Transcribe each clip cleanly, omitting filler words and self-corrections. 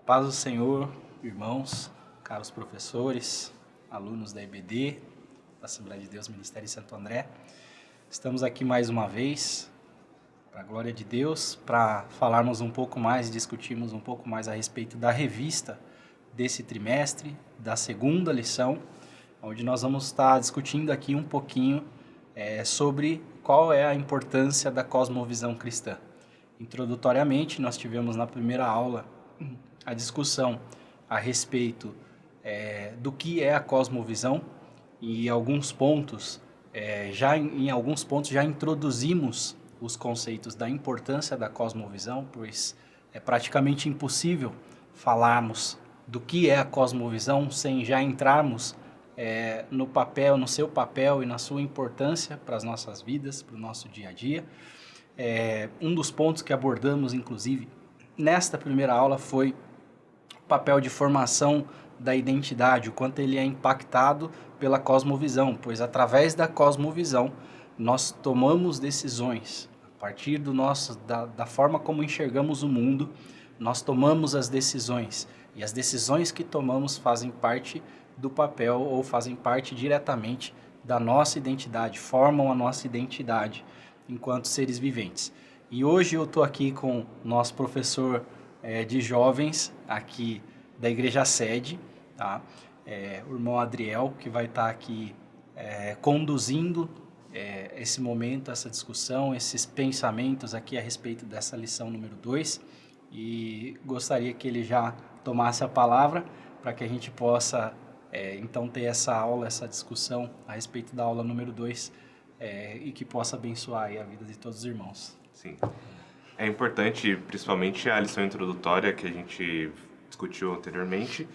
Paz do Senhor, irmãos, caros professores, alunos da EBD, da Assembleia de Deus Ministério de Santo André. Estamos aqui mais uma vez, para a glória de Deus, para falarmos um pouco mais, discutirmos um pouco mais a respeito da revista desse trimestre, da segunda lição, onde nós vamos estar discutindo aqui um pouquinho sobre qual é a importância da cosmovisão cristã. Introdutoriamente, nós tivemos na primeira aula a discussão a respeito do que é a cosmovisão e alguns pontos, em alguns pontos já introduzimos os conceitos da importância da cosmovisão, pois é praticamente impossível falarmos do que é a cosmovisão sem já entrarmos no seu papel e na sua importância para as nossas vidas, para o nosso dia a dia. Um dos pontos que abordamos, inclusive, nesta primeira aula foi o papel de formação da identidade, o quanto ele é impactado pela cosmovisão, pois através da cosmovisão nós tomamos decisões. A partir da forma como enxergamos o mundo, nós tomamos as decisões. E as decisões que tomamos fazem parte do papel ou fazem parte diretamente da nossa identidade, formam a nossa identidade enquanto seres viventes. E hoje eu estou aqui com o nosso professor de jovens aqui da Igreja Sede, tá? O irmão Adriel, que vai estar aqui conduzindo esse momento, essa discussão, esses pensamentos aqui a respeito dessa lição número 2. E gostaria que ele já tomasse a palavra para que a gente possa, então, ter essa aula, essa discussão a respeito da aula número 2 e que possa abençoar aí a vida de todos os irmãos. Sim. É importante, principalmente a lição introdutória que a gente discutiu anteriormente,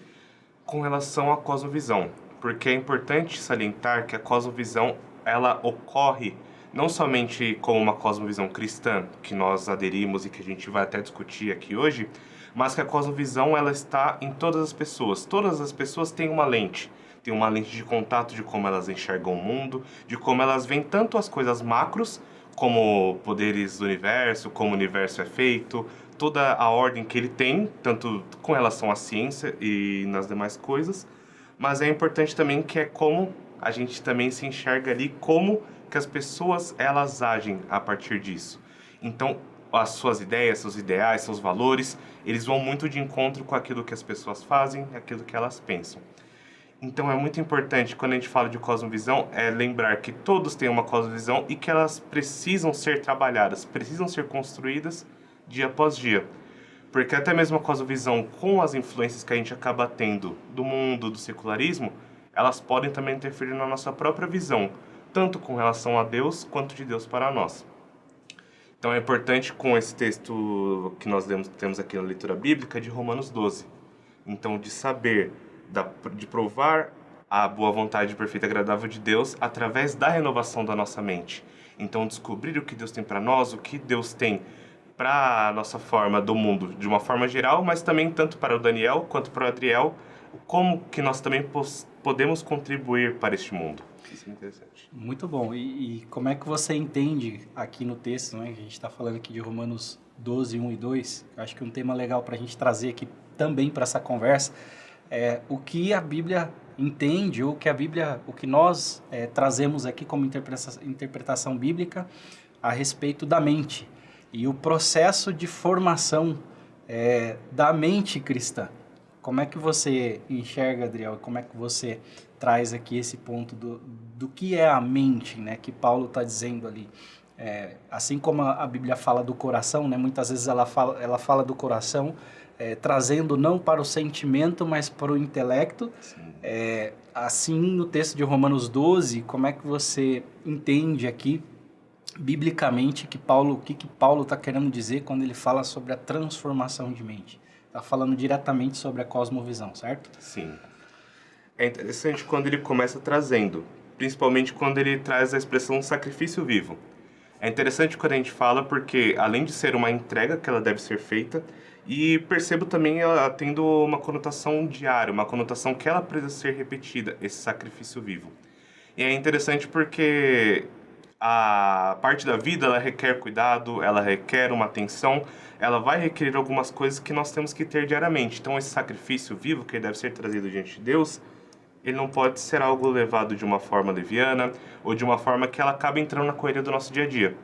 com relação à cosmovisão, porque é importante salientar que a cosmovisão ela ocorre não somente como uma cosmovisão cristã, que nós aderimos e que a gente vai até discutir aqui hoje, mas que a cosmovisão ela está em todas as pessoas. Todas as pessoas têm uma lente de contato de como elas enxergam o mundo, de como elas veem tanto as coisas macros, como poderes do universo, como o universo é feito, toda a ordem que ele tem, tanto com relação à ciência e nas demais coisas, mas é importante também que é como a gente também se enxerga ali, como que as pessoas elas agem a partir disso. Então, as suas ideias, seus ideais, seus valores, eles vão muito de encontro com aquilo que as pessoas fazem, aquilo que elas pensam. Então é muito importante, quando a gente fala de cosmovisão, lembrar que todos têm uma cosmovisão e que elas precisam ser trabalhadas, precisam ser construídas dia após dia. Porque até mesmo a cosmovisão, com as influências que a gente acaba tendo do mundo, do secularismo, elas podem também interferir na nossa própria visão, tanto com relação a Deus, quanto de Deus para nós. Então é importante com esse texto que nós temos aqui na leitura bíblica de Romanos 12. Então, de saber, de provar a boa vontade perfeita e agradável de Deus através da renovação da nossa mente. Então, descobrir o que Deus tem para nós, o que Deus tem para a nossa forma do mundo, de uma forma geral, mas também tanto para o Daniel quanto para o Adriel, como que nós também podemos contribuir para este mundo. Isso é interessante. Muito bom. E como é que você entende aqui no texto, né? A gente está falando aqui de Romanos 12, 1 e 2. Eu acho que um tema legal para a gente trazer aqui também para essa conversa é o que a Bíblia entende, ou o que nós trazemos aqui como interpretação bíblica a respeito da mente e o processo de formação da mente cristã. Como é que você enxerga, Adriel? Como é que você traz aqui esse ponto do que é a mente, né? Que Paulo está dizendo ali. Assim como a Bíblia fala do coração, né? Muitas vezes ela fala do coração, trazendo não para o sentimento, mas para o intelecto. Assim, no texto de Romanos 12, como é que você entende aqui, biblicamente, o que Paulo está querendo dizer quando ele fala sobre a transformação de mente? Está falando diretamente sobre a cosmovisão, certo? Sim. É interessante quando ele começa trazendo, principalmente quando ele traz a expressão sacrifício vivo. É interessante quando a gente fala porque, além de ser uma entrega que ela deve ser feita, e percebo também ela tendo uma conotação diária, uma conotação que ela precisa ser repetida, esse sacrifício vivo. E é interessante porque a parte da vida, ela requer cuidado, ela requer uma atenção, ela vai requerer algumas coisas que nós temos que ter diariamente. Então, esse sacrifício vivo que deve ser trazido diante de Deus, ele não pode ser algo levado de uma forma leviana ou de uma forma que ela acaba entrando na correria do nosso dia a dia.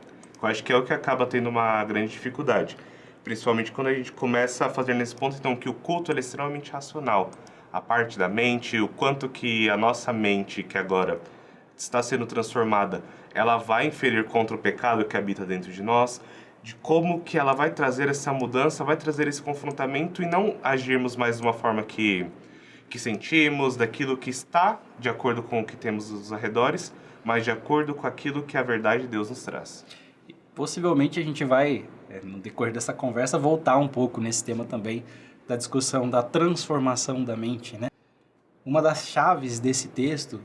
Eu acho que é o que acaba tendo uma grande dificuldade. Principalmente quando a gente começa a fazer nesse ponto, então, que o culto ele é extremamente racional. A parte da mente, o quanto que a nossa mente, que agora está sendo transformada, ela vai inferir contra o pecado que habita dentro de nós, de como que ela vai trazer essa mudança, vai trazer esse confrontamento e não agirmos mais de uma forma que sentimos, daquilo que está de acordo com o que temos nos arredores, mas de acordo com aquilo que a verdade de Deus nos traz. Possivelmente a gente vai, no decorrer dessa conversa, voltar um pouco nesse tema também da discussão da transformação da mente, né? Uma das chaves desse texto,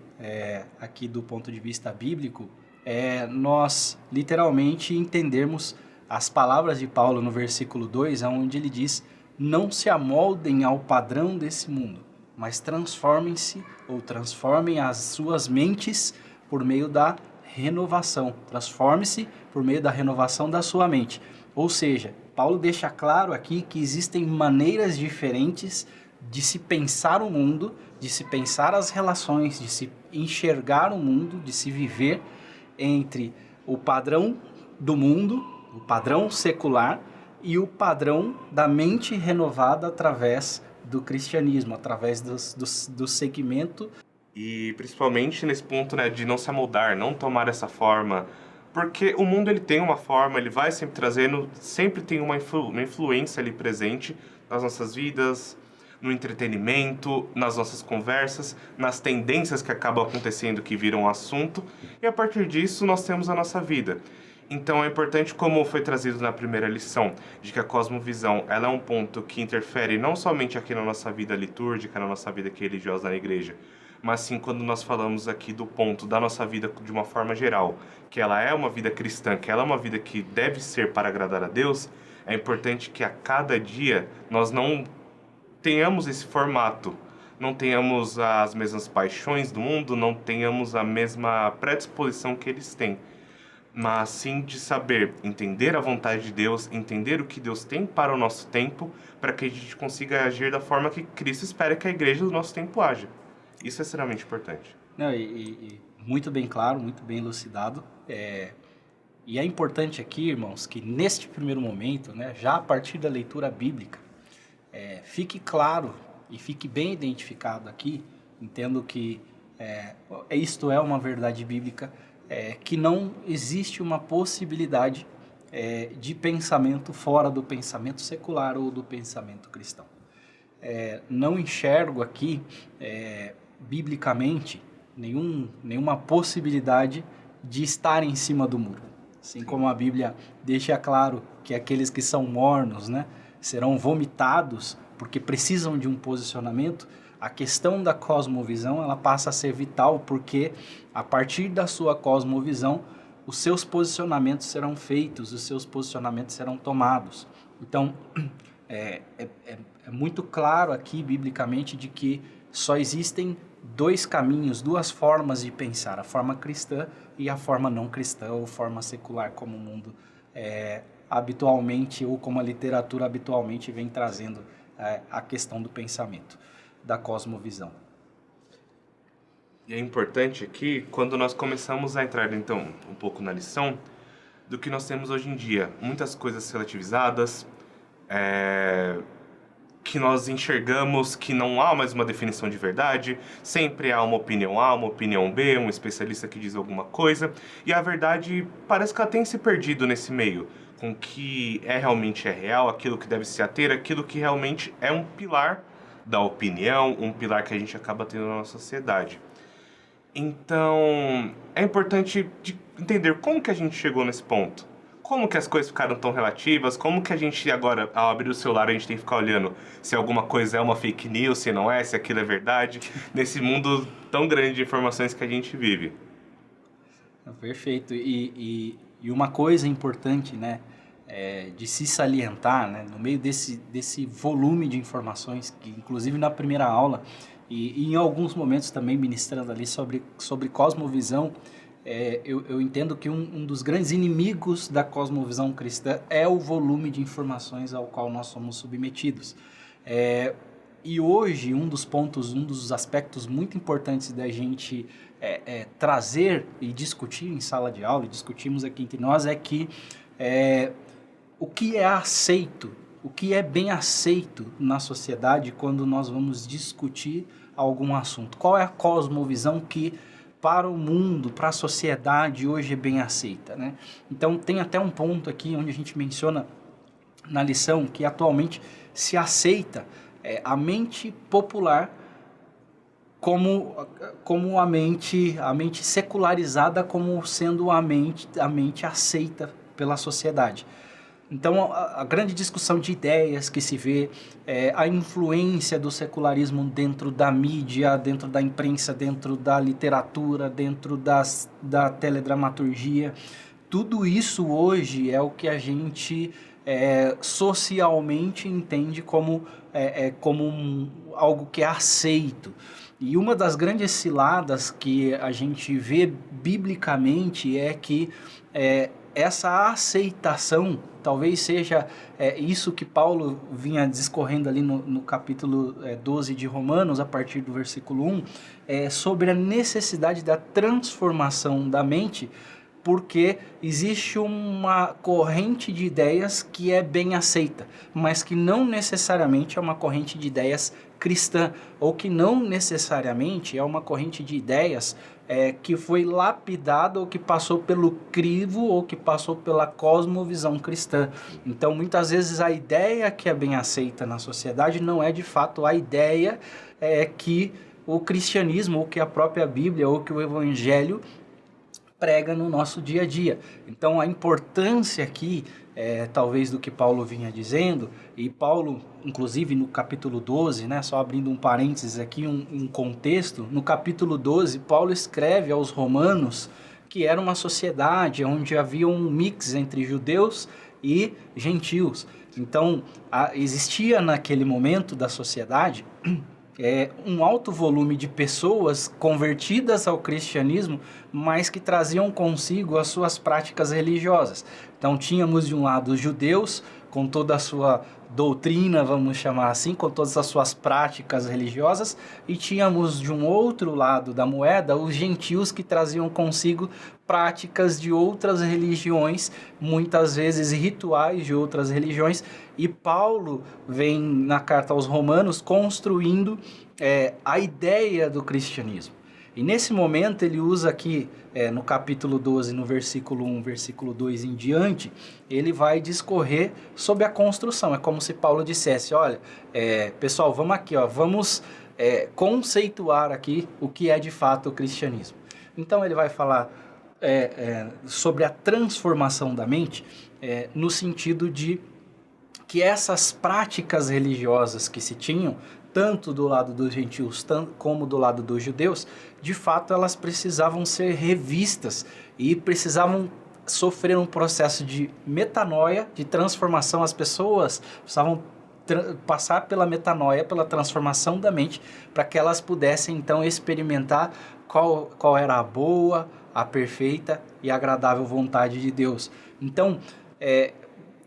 aqui do ponto de vista bíblico, é nós literalmente entendermos as palavras de Paulo no versículo 2, onde ele diz: não se amoldem ao padrão desse mundo, mas transformem-se ou transformem as suas mentes por meio da renovação. Transforme-se por meio da renovação da sua mente. Ou seja, Paulo deixa claro aqui que existem maneiras diferentes de se pensar o mundo, de se pensar as relações, de se enxergar o mundo, de se viver entre o padrão do mundo, o padrão secular e o padrão da mente renovada através do cristianismo, através do segmento. E principalmente nesse ponto, né, de não se amoldar, não tomar essa forma, porque o mundo ele tem uma forma, ele vai sempre trazendo, sempre tem uma influência ali presente nas nossas vidas, no entretenimento, nas nossas conversas, nas tendências que acabam acontecendo que viram assunto, e a partir disso nós temos a nossa vida. Então é importante, como foi trazido na primeira lição, de que a cosmovisão ela é um ponto que interfere não somente aqui na nossa vida litúrgica, na nossa vida religiosa na igreja, mas sim quando nós falamos aqui do ponto da nossa vida de uma forma geral, que ela é uma vida cristã, que ela é uma vida que deve ser para agradar a Deus, é importante que a cada dia nós não tenhamos esse formato, não tenhamos as mesmas paixões do mundo, não tenhamos a mesma predisposição que eles têm, mas sim de saber entender a vontade de Deus, entender o que Deus tem para o nosso tempo, para que a gente consiga agir da forma que Cristo espera que a igreja do nosso tempo haja. Isso é extremamente importante. Não, e muito bem claro, muito bem elucidado. E é importante aqui, irmãos, que neste primeiro momento, né, já a partir da leitura bíblica, fique claro e fique bem identificado aqui, entendo que isto é uma verdade bíblica, que não existe uma possibilidade de pensamento fora do pensamento secular ou do pensamento cristão. Não enxergo aqui, biblicamente, nenhuma possibilidade de estar em cima do muro. Assim como a Bíblia deixa claro que aqueles que são mornos, né, serão vomitados porque precisam de um posicionamento, a questão da cosmovisão ela passa a ser vital, porque a partir da sua cosmovisão, os seus posicionamentos serão feitos, os seus posicionamentos serão tomados. Então, é muito claro aqui, biblicamente, de que só existem dois caminhos, duas formas de pensar, a forma cristã e a forma não cristã, ou forma secular, como o mundo habitualmente, ou como a literatura habitualmente vem trazendo a questão do pensamento, da cosmovisão. E é importante aqui, quando nós começamos a entrar, então, um pouco na lição, do que nós temos hoje em dia. Muitas coisas relativizadas, que nós enxergamos que não há mais uma definição de verdade, sempre há uma opinião A, uma opinião B, um especialista que diz alguma coisa, e a verdade parece que ela tem se perdido nesse meio, com o que realmente é real, aquilo que deve se ater, aquilo que realmente é um pilar da opinião, um pilar que a gente acaba tendo na nossa sociedade. Então, é importante entender como que a gente chegou nesse ponto. Como que as coisas ficaram tão relativas, como que a gente agora, ao abrir o celular, a gente tem que ficar olhando se alguma coisa é uma fake news, se não é, se aquilo é verdade, nesse mundo tão grande de informações que a gente vive. Perfeito. E uma coisa importante, né, de se salientar, né, no meio desse volume de informações, que inclusive na primeira aula, e em alguns momentos também ministrando ali sobre cosmovisão, eu entendo que um dos grandes inimigos da cosmovisão cristã é o volume de informações ao qual nós somos submetidos. E hoje, um dos aspectos muito importantes da gente trazer e discutir em sala de aula, e discutimos aqui entre nós, é que o que é aceito, o que é bem aceito na sociedade quando nós vamos discutir algum assunto. Qual é a cosmovisão que para o mundo, para a sociedade hoje é bem aceita, né? Então tem até um ponto aqui onde a gente menciona na lição que atualmente se aceita a mente popular como a mente secularizada como sendo a mente aceita pela sociedade. Então, a grande discussão de ideias que se vê, a influência do secularismo dentro da mídia, dentro da imprensa, dentro da literatura, dentro da teledramaturgia, tudo isso hoje é o que a gente socialmente entende como algo que é aceito. E uma das grandes ciladas que a gente vê biblicamente é que essa aceitação talvez seja isso que Paulo vinha discorrendo ali no capítulo 12 de Romanos, a partir do versículo 1, sobre a necessidade da transformação da mente, porque existe uma corrente de ideias que é bem aceita, mas que não necessariamente é uma corrente de ideias cristã, ou que não necessariamente é uma corrente de ideias que foi lapidada, ou que passou pelo crivo, ou que passou pela cosmovisão cristã. Então, muitas vezes, a ideia que é bem aceita na sociedade não é, de fato, a ideia que o cristianismo, ou que a própria Bíblia, ou que o Evangelho prega no nosso dia a dia. Então, a importância aqui, talvez, do que Paulo vinha dizendo, e Paulo, inclusive, no capítulo 12, né, só abrindo um parênteses aqui, um contexto, no capítulo 12, Paulo escreve aos romanos que era uma sociedade onde havia um mix entre judeus e gentios. Então, existia naquele momento da sociedade um alto volume de pessoas convertidas ao cristianismo, mas que traziam consigo as suas práticas religiosas. Então tínhamos de um lado os judeus, com toda a sua doutrina, vamos chamar assim, com todas as suas práticas religiosas, e tínhamos de um outro lado da moeda os gentios, que traziam consigo práticas de outras religiões, muitas vezes rituais de outras religiões, e Paulo vem na carta aos Romanos construindo a ideia do cristianismo. E nesse momento ele usa aqui, no capítulo 12, no versículo 1, versículo 2 em diante, ele vai discorrer sobre a construção. É como se Paulo dissesse, olha, pessoal, vamos aqui, vamos conceituar aqui o que é de fato o cristianismo. Então ele vai falar sobre a transformação da mente, no sentido de que essas práticas religiosas que se tinham, tanto do lado dos gentios como do lado dos judeus, de fato elas precisavam ser revistas e precisavam sofrer um processo de metanoia, de transformação. As pessoas precisavam passar pela metanoia, pela transformação da mente, para que elas pudessem então experimentar qual era a boa, a perfeita e agradável vontade de Deus. Então,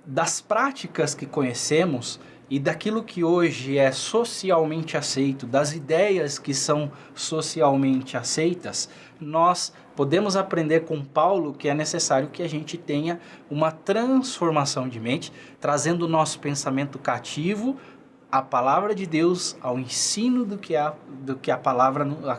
das práticas que conhecemos e daquilo que hoje é socialmente aceito, das ideias que são socialmente aceitas, nós podemos aprender com Paulo que é necessário que a gente tenha uma transformação de mente, trazendo o nosso pensamento cativo à palavra de Deus, ao ensino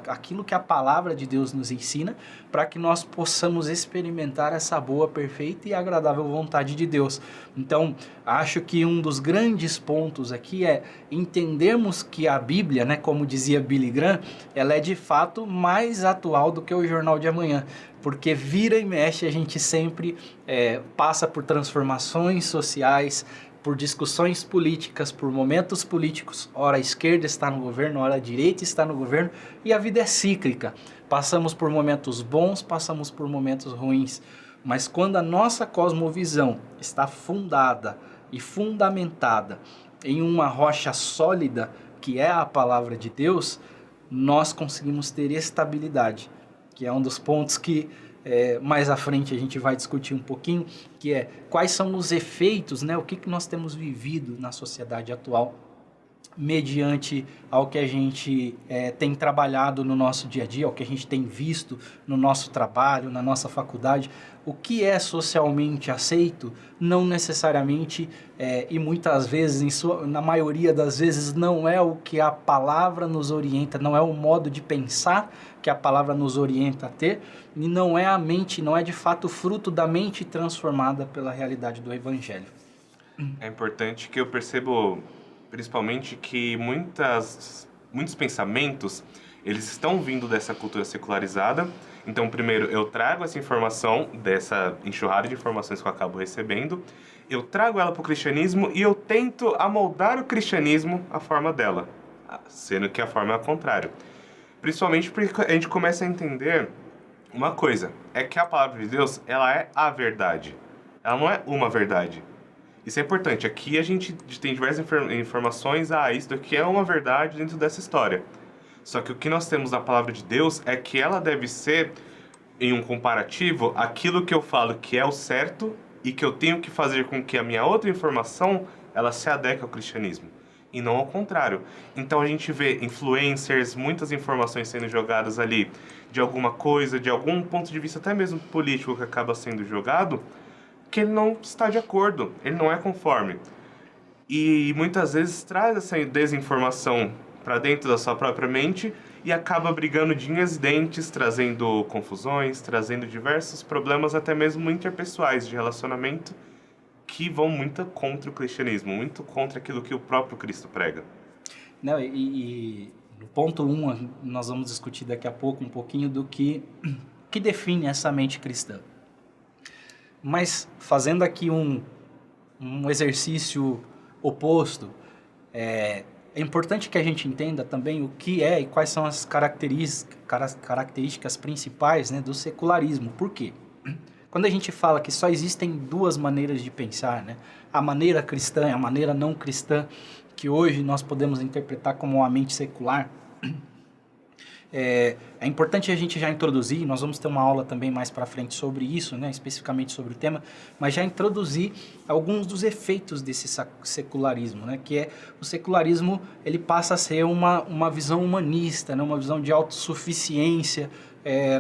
aquilo que a palavra de Deus nos ensina, para que nós possamos experimentar essa boa, perfeita e agradável vontade de Deus. Então, acho que um dos grandes pontos aqui é entendermos que a Bíblia, né, como dizia Billy Graham, ela é de fato mais atual do que o Jornal de Amanhã, porque vira e mexe a gente sempre passa por transformações sociais, por discussões políticas, por momentos políticos. Ora a esquerda está no governo, ora a direita está no governo, e a vida é cíclica. Passamos por momentos bons, passamos por momentos ruins. Mas quando a nossa cosmovisão está fundada e fundamentada em uma rocha sólida, que é a palavra de Deus, nós conseguimos ter estabilidade, que é um dos pontos que mais à frente a gente vai discutir um pouquinho, que é quais são os efeitos, né? O que nós temos vivido na sociedade atual, mediante ao que a gente tem trabalhado no nosso dia a dia, ao que a gente tem visto no nosso trabalho, na nossa faculdade. O que é socialmente aceito, não necessariamente, e muitas vezes, na maioria das vezes, não é o que a palavra nos orienta, não é o modo de pensar que a palavra nos orienta a ter, e não é a mente, não é de fato fruto da mente transformada pela realidade do Evangelho. É importante que eu percebo, principalmente, que muitos pensamentos, eles estão vindo dessa cultura secularizada. Então, primeiro, eu trago essa informação, dessa enxurrada de informações que eu acabo recebendo, eu trago ela para o cristianismo e eu tento amoldar o cristianismo à forma dela, sendo que a forma é ao contrário. Principalmente porque a gente começa a entender uma coisa, é que a palavra de Deus, ela é a verdade. Ela não é uma verdade. Isso é importante. Aqui a gente tem diversas informações, isso daqui é uma verdade dentro dessa história. Só que o que nós temos na palavra de Deus é que ela deve ser, em um comparativo, aquilo que eu falo que é o certo e que eu tenho que fazer com que a minha outra informação, ela se adeque ao cristianismo. E não ao contrário. Então a gente vê influencers, muitas informações sendo jogadas ali de alguma coisa, de algum ponto de vista até mesmo político que acaba sendo jogado, que ele não está de acordo, ele não é conforme. E muitas vezes traz essa desinformação para dentro da sua própria mente e acaba brigando de unhas e dentes, trazendo confusões, trazendo diversos problemas, até mesmo interpessoais de relacionamento, que vão muito contra o cristianismo, muito contra aquilo que o próprio Cristo prega. Não, e no ponto 1, nós vamos discutir daqui a pouco um pouquinho do que define essa mente cristã. Mas fazendo aqui um exercício oposto, é importante que a gente entenda também o que é e quais são as características principais, né, do secularismo. Por quê? Quando a gente fala que só existem duas maneiras de pensar, né, a maneira cristã e a maneira não cristã, que hoje nós podemos interpretar como a mente secular, é importante a gente já introduzir, nós vamos ter uma aula também mais para frente sobre isso, né, especificamente sobre o tema, mas já introduzir alguns dos efeitos desse secularismo, né, que é o secularismo, ele passa a ser uma visão humanista, né, uma visão de autossuficiência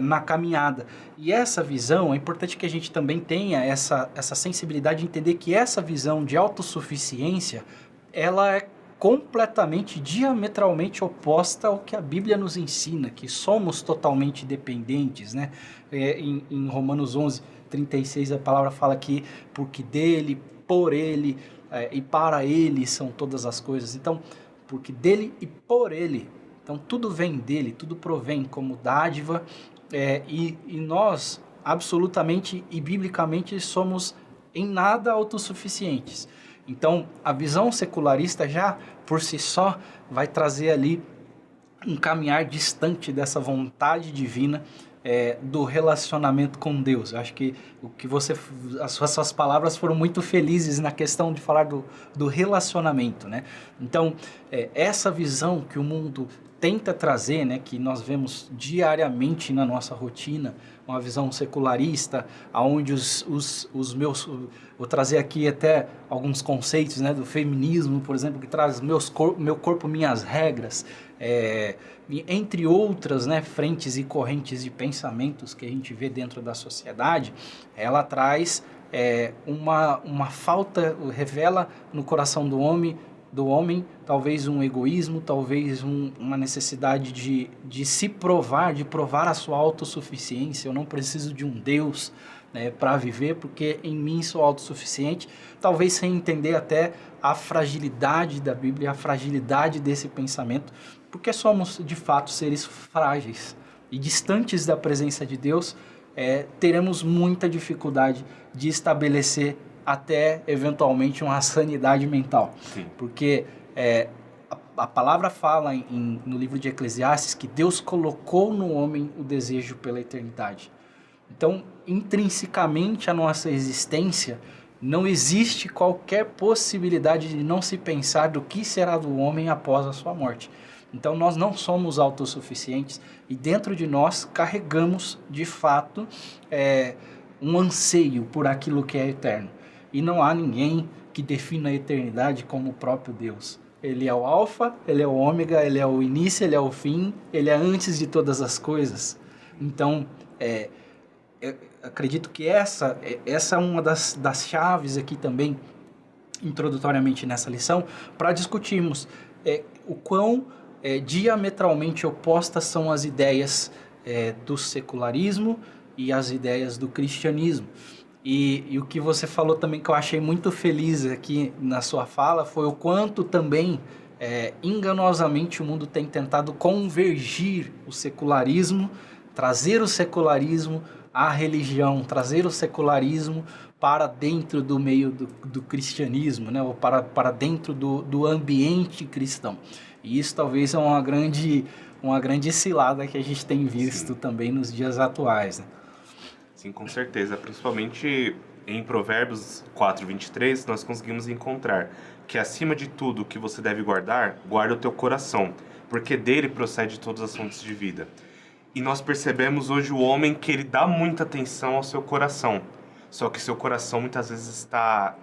na caminhada. E essa visão, é importante que a gente também tenha essa sensibilidade de entender que essa visão de autossuficiência, ela é completamente, diametralmente oposta ao que a Bíblia nos ensina, que somos totalmente dependentes, né? Em Romanos 11:36, a palavra fala que porque dele, por ele e para ele são todas as coisas. Então, porque dele e por ele, então tudo vem dele, tudo provém como dádiva, e nós, absolutamente e biblicamente, somos em nada autossuficientes. Então, a visão secularista já, por si só, vai trazer ali um caminhar distante dessa vontade divina, do relacionamento com Deus. Eu acho que as suas palavras foram muito felizes na questão de falar do relacionamento, né? Então, essa visão que o mundo tenta trazer, né, que nós vemos diariamente na nossa rotina, uma visão secularista, onde os meus... Vou trazer aqui até alguns conceitos, né, do feminismo, por exemplo, que traz meu corpo, minhas regras, entre outras, né, frentes e correntes de pensamentos que a gente vê dentro da sociedade. Ela traz uma falta, revela no coração do homem talvez um egoísmo, talvez uma necessidade de se provar, de provar a sua autossuficiência. Eu não preciso de um Deus, né, para viver, porque em mim sou autossuficiente, talvez sem entender até a fragilidade da Bíblia, a fragilidade desse pensamento, porque somos de fato seres frágeis e distantes da presença de Deus. Teremos muita dificuldade de estabelecer até eventualmente uma sanidade mental. Sim. Porque a palavra fala no livro de Eclesiastes que Deus colocou no homem o desejo pela eternidade. Então, intrinsecamente a nossa existência, não existe qualquer possibilidade de não se pensar do que será do homem após a sua morte. Então nós não somos autossuficientes e dentro de nós carregamos, de fato, um anseio por aquilo que é eterno. E não há ninguém que defina a eternidade como o próprio Deus. Ele é o alfa, ele é o ômega, ele é o início, ele é o fim, ele é antes de todas as coisas. Então, eu acredito que essa é uma das chaves aqui também, introdutoriamente nessa lição, para discutirmos o quão diametralmente opostas são as ideias do secularismo e as ideias do cristianismo. E o que você falou também, que eu achei muito feliz aqui na sua fala, foi o quanto também, enganosamente, o mundo tem tentado convergir o secularismo, trazer o secularismo à religião, trazer o secularismo para dentro do meio do cristianismo, né? Ou para dentro do ambiente cristão. E isso talvez é uma grande cilada que a gente tem visto também nos dias atuais, né? Sim, com certeza. Principalmente em Provérbios 4:23, nós conseguimos encontrar que acima de tudo que você deve guarda o teu coração, porque dele procede todas as fontes de vida. E nós percebemos hoje o homem que ele dá muita atenção ao seu coração. Só que seu coração muitas vezes está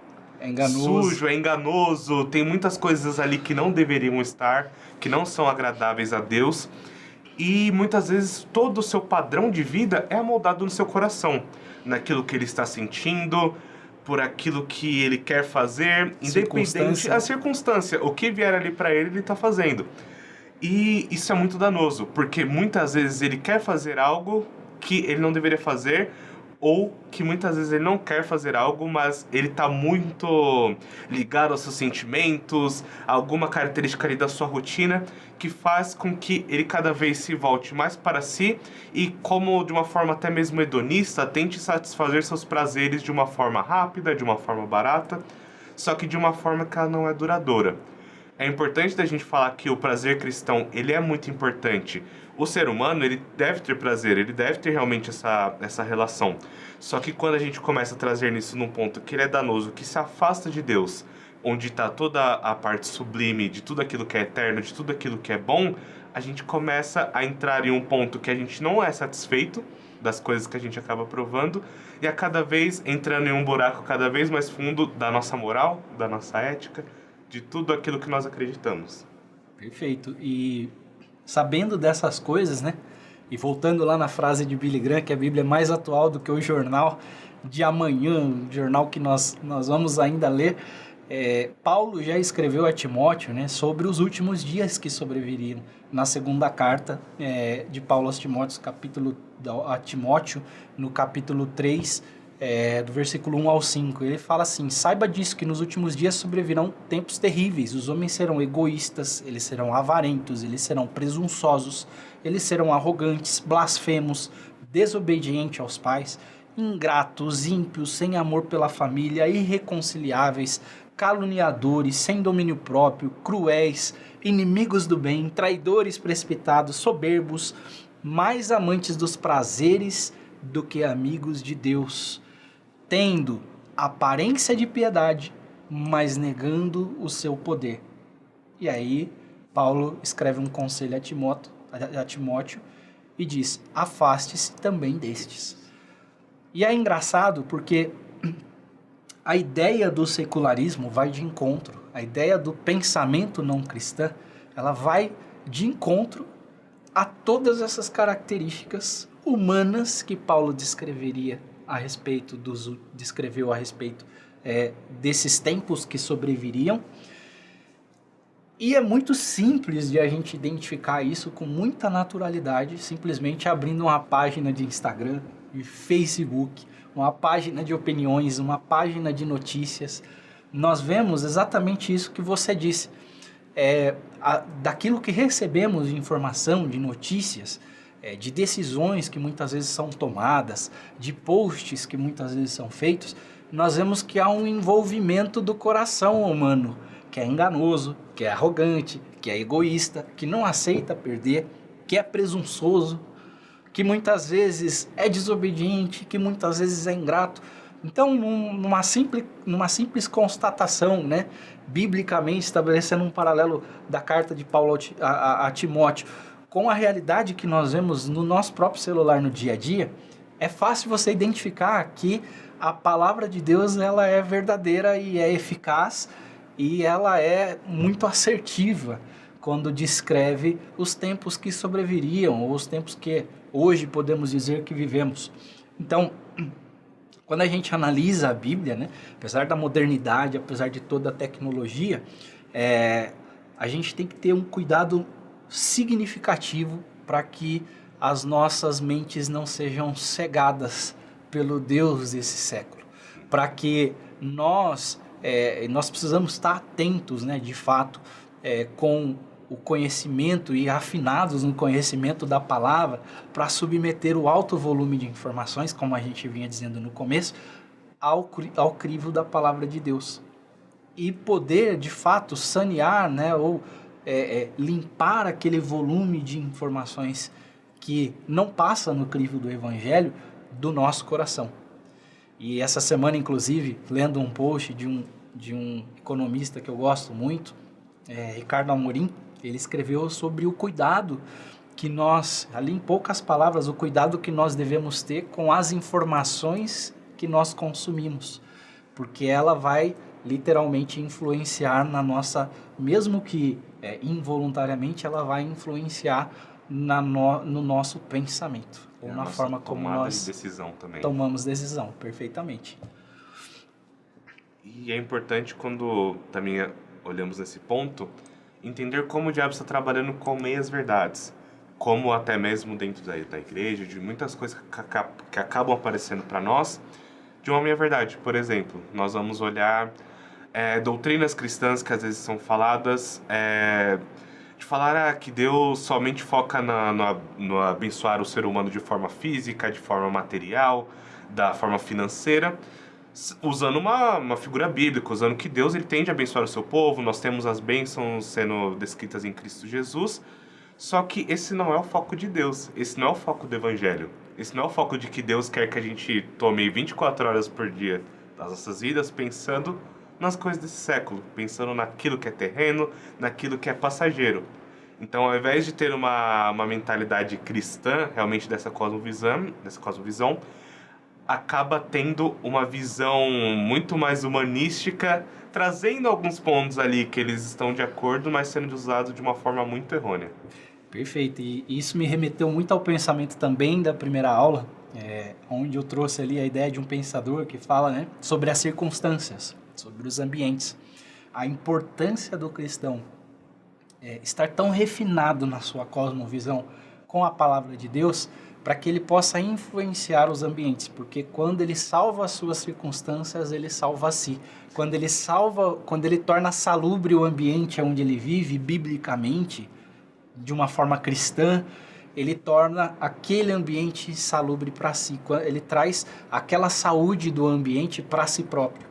sujo, é enganoso, tem muitas coisas ali que não deveriam estar, que não são agradáveis a Deus. E muitas vezes todo o seu padrão de vida é amoldado no seu coração, naquilo que ele está sentindo, por aquilo que ele quer fazer, independente da circunstância. O que vier ali para ele está fazendo. E isso é muito danoso, porque muitas vezes ele quer fazer algo que ele não deveria fazer, ou que muitas vezes ele não quer fazer algo, mas ele está muito ligado aos seus sentimentos, a alguma característica ali da sua rotina, que faz com que ele cada vez se volte mais para si e, como de uma forma até mesmo hedonista, tente satisfazer seus prazeres de uma forma rápida, de uma forma barata, só que de uma forma que ela não é duradoura. É importante da gente falar que o prazer cristão, ele é muito importante. O ser humano, ele deve ter prazer, ele deve ter realmente essa relação. Só que quando a gente começa a trazer nisso num ponto que ele é danoso, que se afasta de Deus, onde está toda a parte sublime de tudo aquilo que é eterno, de tudo aquilo que é bom, a gente começa a entrar em um ponto que a gente não é satisfeito das coisas que a gente acaba provando e a cada vez entrando em um buraco cada vez mais fundo da nossa moral, da nossa ética, de tudo aquilo que nós acreditamos. Perfeito. E sabendo dessas coisas, né? E voltando lá na frase de Billy Graham, que a Bíblia é mais atual do que o jornal de amanhã, o jornal que nós vamos ainda ler, Paulo já escreveu a Timóteo, né, sobre os últimos dias que sobreviriam. Na segunda carta de Paulo a Timóteo, no capítulo 3, do versículo 1 ao 5, ele fala assim: saiba disso, que nos últimos dias sobrevirão tempos terríveis, os homens serão egoístas, eles serão avarentos, eles serão presunçosos, eles serão arrogantes, blasfemos, desobedientes aos pais, ingratos, ímpios, sem amor pela família, irreconciliáveis, caluniadores, sem domínio próprio, cruéis, inimigos do bem, traidores precipitados, soberbos, mais amantes dos prazeres do que amigos de Deus, tendo aparência de piedade, mas negando o seu poder. E aí, Paulo escreve um conselho a Timóteo e diz: afaste-se também destes. E é engraçado porque a ideia do secularismo vai de encontro, a ideia do pensamento não cristã, ela vai de encontro a todas essas características humanas que Paulo descreveu a respeito desses tempos que sobreviriam. E é muito simples de a gente identificar isso com muita naturalidade, simplesmente abrindo uma página de Instagram, de Facebook, uma página de opiniões, uma página de notícias. Nós vemos exatamente isso que você disse. Daquilo que recebemos de informação, de notícias, de decisões que muitas vezes são tomadas, de posts que muitas vezes são feitos, nós vemos que há um envolvimento do coração humano, que é enganoso, que é arrogante, que é egoísta, que não aceita perder, que é presunçoso, que muitas vezes é desobediente, que muitas vezes é ingrato. Então, numa simples constatação, né, biblicamente, estabelecendo um paralelo da carta de Paulo a Timóteo com a realidade que nós vemos no nosso próprio celular no dia a dia, é fácil você identificar que a palavra de Deus ela é verdadeira e é eficaz e ela é muito assertiva quando descreve os tempos que sobreviriam, ou os tempos que hoje podemos dizer que vivemos. Então, quando a gente analisa a Bíblia, né, apesar da modernidade, apesar de toda a tecnologia, a gente tem que ter um cuidado significativo para que as nossas mentes não sejam cegadas pelo Deus desse século. Para que nós precisamos estar atentos, né, de fato, com o conhecimento e afinados no conhecimento da palavra para submeter o alto volume de informações, como a gente vinha dizendo no começo, ao crivo da palavra de Deus. E poder, de fato, sanear, né, ou limpar aquele volume de informações que não passa no crivo do Evangelho do nosso coração. E essa semana, inclusive, lendo um post de um economista que eu gosto muito, Ricardo Amorim, ele escreveu sobre o cuidado que nós, ali em poucas palavras, o cuidado que nós devemos ter com as informações que nós consumimos, porque ela vai literalmente influenciar na nossa, mesmo que involuntariamente, ela vai influenciar no nosso pensamento, ou na forma como nós tomamos decisão, perfeitamente. E é importante quando também olhamos nesse ponto, entender como o diabo está trabalhando com meias-verdades, como até mesmo dentro da igreja, de muitas coisas que acabam aparecendo para nós, de uma meia-verdade. Por exemplo, nós vamos olhar doutrinas cristãs que às vezes são faladas, de falar que Deus somente foca no abençoar o ser humano de forma física, de forma material, da forma financeira, usando uma figura bíblica, usando que Deus ele tende a abençoar o seu povo, nós temos as bênçãos sendo descritas em Cristo Jesus, só que esse não é o foco de Deus, esse não é o foco do Evangelho, esse não é o foco de que Deus quer que a gente tome 24 horas por dia das nossas vidas pensando nas coisas desse século, pensando naquilo que é terreno, naquilo que é passageiro. Então, ao invés de ter uma mentalidade cristã, realmente dessa cosmovisão, acaba tendo uma visão muito mais humanística, trazendo alguns pontos ali que eles estão de acordo, mas sendo usados de uma forma muito errônea. Perfeito, e isso me remeteu muito ao pensamento também da primeira aula, onde eu trouxe ali a ideia de um pensador que fala, né, sobre as circunstâncias, sobre os ambientes. A importância do cristão estar tão refinado na sua cosmovisão com a palavra de Deus, para que ele possa influenciar os ambientes, porque quando ele salva as suas circunstâncias, ele salva a si. Quando ele torna salubre o ambiente onde ele vive, biblicamente, de uma forma cristã, ele torna aquele ambiente salubre para si, ele traz aquela saúde do ambiente para si próprio.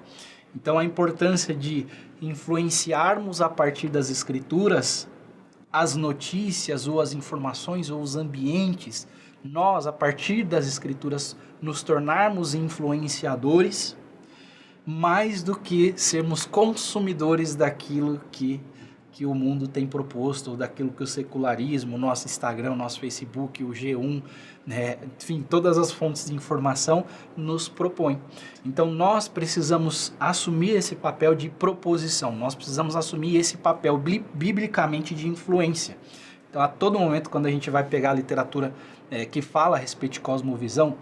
Então a importância de influenciarmos a partir das Escrituras as notícias ou as informações ou os ambientes, nós, a partir das Escrituras, nos tornarmos influenciadores, mais do que sermos consumidores daquilo que o mundo tem proposto, ou daquilo que o secularismo, o nosso Instagram, o nosso Facebook, o G1, né, enfim, todas as fontes de informação nos propõem. Então, nós precisamos assumir esse papel de proposição, nós precisamos assumir esse papel biblicamente de influência. Então, a todo momento, quando a gente vai pegar a literatura que fala a respeito de cosmovisão,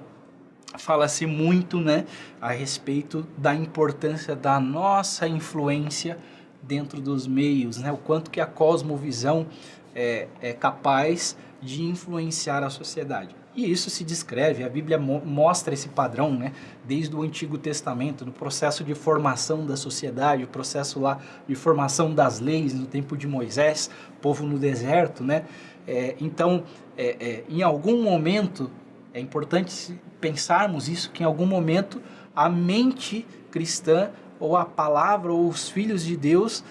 fala-se muito, né, a respeito da importância da nossa influência dentro dos meios, né, o quanto que a cosmovisão é capaz de influenciar a sociedade. E isso se descreve, a Bíblia mostra esse padrão, né, desde o Antigo Testamento, no processo de formação da sociedade, o processo lá de formação das leis no tempo de Moisés, povo no deserto, né? Então, em algum momento, é importante pensarmos isso, que em algum momento a mente cristã, ou a palavra, ou os filhos de Deus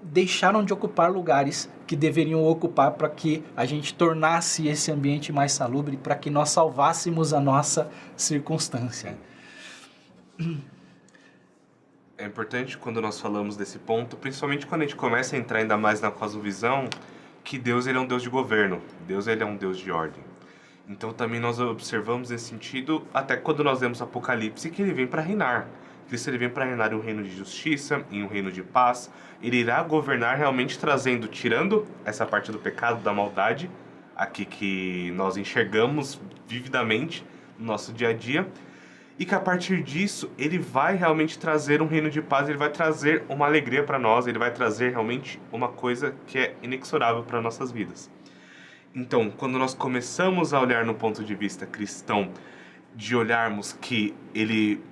deixaram de ocupar lugares que deveriam ocupar para que a gente tornasse esse ambiente mais salubre, para que nós salvássemos a nossa circunstância. É importante quando nós falamos desse ponto, principalmente quando a gente começa a entrar ainda mais na cosmovisão, que Deus ele é um Deus de governo, Deus ele é um Deus de ordem. Então também nós observamos esse sentido até quando nós lemos Apocalipse, que ele vem para reinar. Cristo ele vem para reinar em um reino de justiça, em um reino de paz. Ele irá governar realmente trazendo, tirando essa parte do pecado, da maldade, aqui que nós enxergamos vividamente no nosso dia a dia, e que a partir disso ele vai realmente trazer um reino de paz, ele vai trazer uma alegria para nós, ele vai trazer realmente uma coisa que é inexorável para nossas vidas. Então, quando nós começamos a olhar no ponto de vista cristão, de olharmos que ele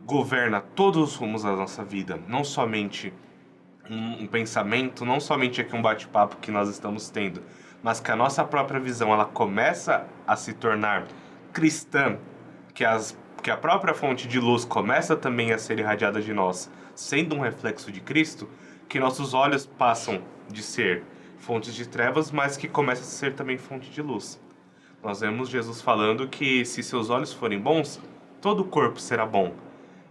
governa todos os rumos da nossa vida, não somente um pensamento, não somente aqui um bate-papo que nós estamos tendo, mas que a nossa própria visão ela começa a se tornar cristã, que a própria fonte de luz começa também a ser irradiada de nós, sendo um reflexo de Cristo, que nossos olhos passam de ser fontes de trevas, mas que começam a ser também fonte de luz. Nós vemos Jesus falando que se seus olhos forem bons, todo o corpo será bom.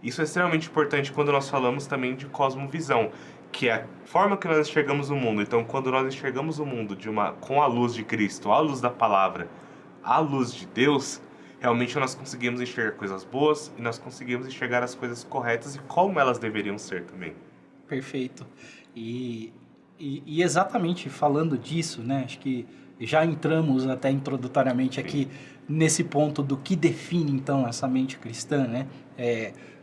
Isso é extremamente importante quando nós falamos também de cosmovisão, que é a forma que nós enxergamos o mundo. Então, quando nós enxergamos o mundo com a luz de Cristo, a luz da palavra, a luz de Deus, realmente nós conseguimos enxergar coisas boas e nós conseguimos enxergar as coisas corretas e como elas deveriam ser também. Perfeito. E exatamente falando disso, né? Acho que já entramos até introdutoriamente aqui nesse ponto do que define, então, essa mente cristã, né?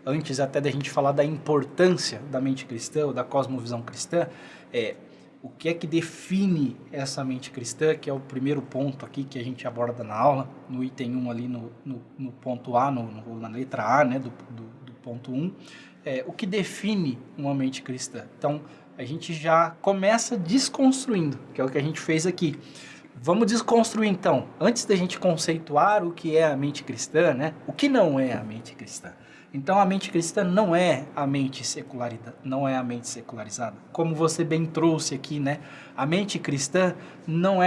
Antes até da gente falar da importância da mente cristã ou da cosmovisão cristã, o que é que define essa mente cristã, que é o primeiro ponto aqui que a gente aborda na aula, no item 1 ali no ponto A, na letra A, né, do ponto 1, o que define uma mente cristã. Então, a gente já começa desconstruindo, que é o que a gente fez aqui. Vamos desconstruir então, antes da gente conceituar o que é a mente cristã, né, o que não é a mente cristã. Então, a mente cristã não é a mente secularizada. Como você bem trouxe aqui, né? A mente cristã não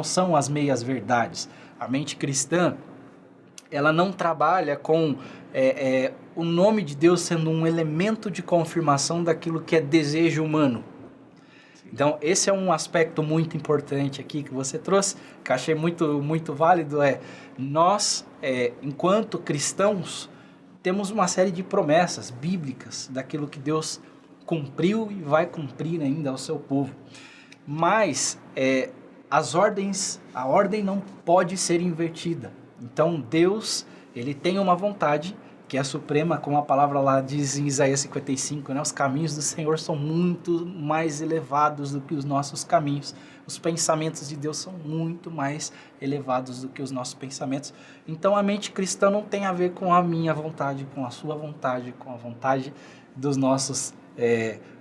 são as meias verdades. A mente cristã, ela não trabalha com o nome de Deus sendo um elemento de confirmação daquilo que é desejo humano. Então, esse é um aspecto muito importante aqui que você trouxe, que eu achei muito, muito válido, nós, enquanto cristãos, temos uma série de promessas bíblicas daquilo que Deus cumpriu e vai cumprir ainda ao seu povo. Mas a ordem não pode ser invertida. Então, Deus, ele tem uma vontade que é suprema, como a palavra lá diz em Isaías 55, né? Os caminhos do Senhor são muito mais elevados do que os nossos caminhos. Os pensamentos de Deus são muito mais elevados do que os nossos pensamentos. Então, a mente cristã não tem a ver com a minha vontade, com a sua vontade, com a vontade dos nossos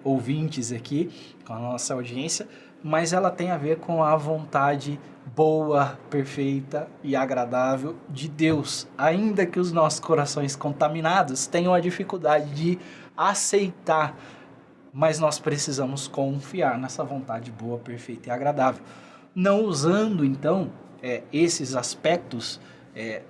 ouvintes aqui, com a nossa audiência, mas ela tem a ver com a vontade boa, perfeita e agradável de Deus, ainda que os nossos corações contaminados tenham a dificuldade de aceitar, mas nós precisamos confiar nessa vontade boa, perfeita e agradável, não usando então esses aspectos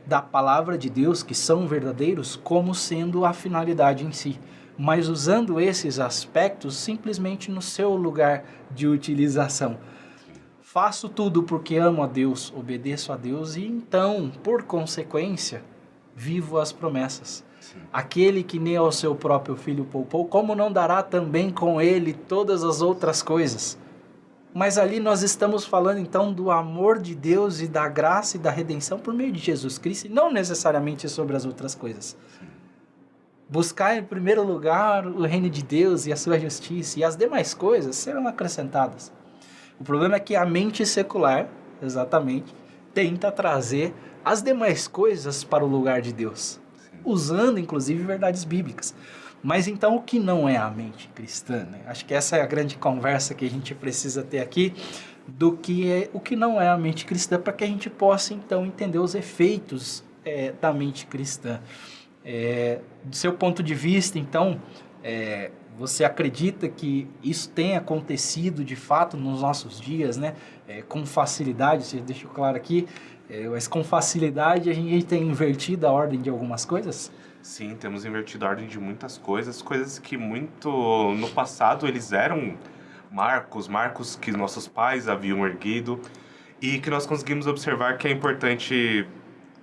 da palavra de Deus que são verdadeiros como sendo a finalidade em si, mas usando esses aspectos simplesmente no seu lugar de utilização. Faço tudo porque amo a Deus, obedeço a Deus e então, por consequência, vivo as promessas. Sim. Aquele que nem ao seu próprio filho poupou, como não dará também com ele todas as outras coisas? Mas ali nós estamos falando então do amor de Deus e da graça e da redenção por meio de Jesus Cristo, e não necessariamente sobre as outras coisas. Sim. Buscar em primeiro lugar o reino de Deus e a sua justiça, e as demais coisas serão acrescentadas. O problema é que a mente secular, exatamente, tenta trazer as demais coisas para o lugar de Deus, usando inclusive verdades bíblicas. Mas então o que não é a mente cristã, né? Acho que essa é a grande conversa que a gente precisa ter aqui, do que é o que não é a mente cristã, para que a gente possa então entender os efeitos da mente cristã. Do seu ponto de vista, então, você acredita que isso tem acontecido de fato nos nossos dias, né? Com facilidade, você deixou claro aqui, mas com facilidade a gente tem invertido a ordem de algumas coisas? Sim, temos invertido a ordem de muitas coisas, coisas que muito no passado eles eram marcos que nossos pais haviam erguido e que nós conseguimos observar que é importante,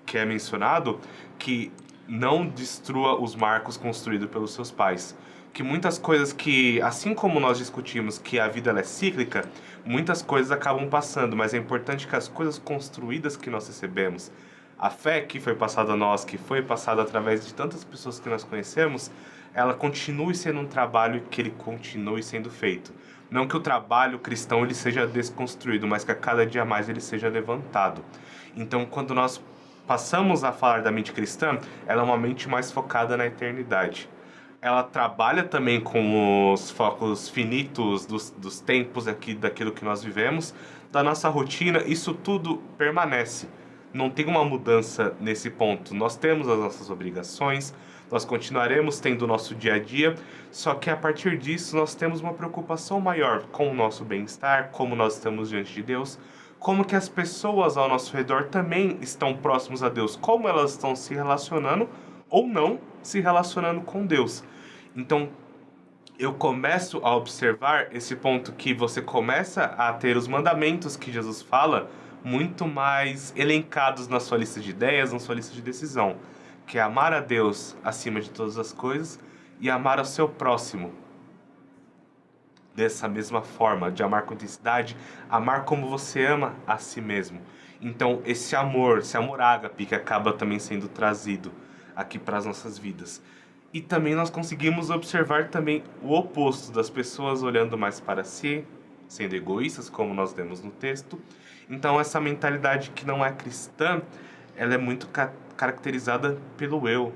que é mencionado, que não destrua os marcos construídos pelos seus pais. Que muitas coisas que, assim como nós discutimos que a vida ela é cíclica, muitas coisas acabam passando, mas é importante que as coisas construídas que nós recebemos, a fé que foi passada a nós, que foi passada através de tantas pessoas que nós conhecemos, ela continue sendo um trabalho que ele continue sendo feito. Não que o trabalho cristão ele seja desconstruído, mas que a cada dia mais ele seja levantado. Então, quando nós passamos a falar da mente cristã, ela é uma mente mais focada na eternidade. Ela trabalha também com os focos finitos dos tempos aqui, daquilo que nós vivemos, da nossa rotina, isso tudo permanece. Não tem uma mudança nesse ponto. Nós temos as nossas obrigações, nós continuaremos tendo o nosso dia a dia, só que a partir disso nós temos uma preocupação maior com o nosso bem-estar, como nós estamos diante de Deus, como que as pessoas ao nosso redor também estão próximos a Deus, como elas estão se relacionando ou não se relacionando com Deus. Então, eu começo a observar esse ponto que você começa a ter os mandamentos que Jesus fala muito mais elencados na sua lista de ideias, na sua lista de decisão, que é amar a Deus acima de todas as coisas e amar ao seu próximo dessa mesma forma, de amar com intensidade, amar como você ama a si mesmo. Então, esse amor ágape que acaba também sendo trazido aqui para as nossas vidas. E também nós conseguimos observar também o oposto das pessoas olhando mais para si, sendo egoístas, como nós vemos no texto. Então, essa mentalidade que não é cristã, ela é muito caracterizada pelo eu,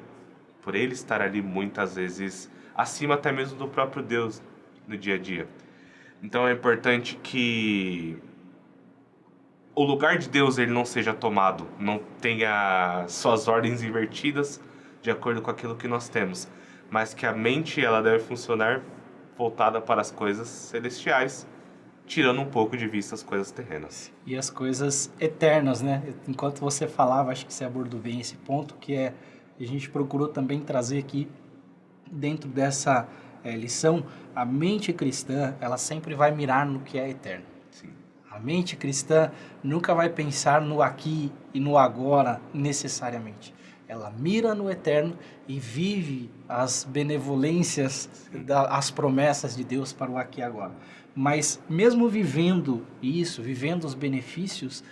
por ele estar ali muitas vezes acima até mesmo do próprio Deus no dia a dia. Então, é importante que o lugar de Deus ele não seja tomado, não tenha suas ordens invertidas de acordo com aquilo que nós temos, mas que a mente ela deve funcionar voltada para as coisas celestiais, tirando um pouco de vista as coisas terrenas. E as coisas eternas, né? Enquanto você falava, acho que você abordou bem esse ponto, que é, a gente procurou também trazer aqui, dentro dessa lição, a mente cristã, ela sempre vai mirar no que é eterno. Sim. A mente cristã nunca vai pensar no aqui e no agora necessariamente. Ela mira no eterno e vive as benevolências, as promessas de Deus para o aqui e agora. Mas mesmo vivendo isso, vivendo os benefícios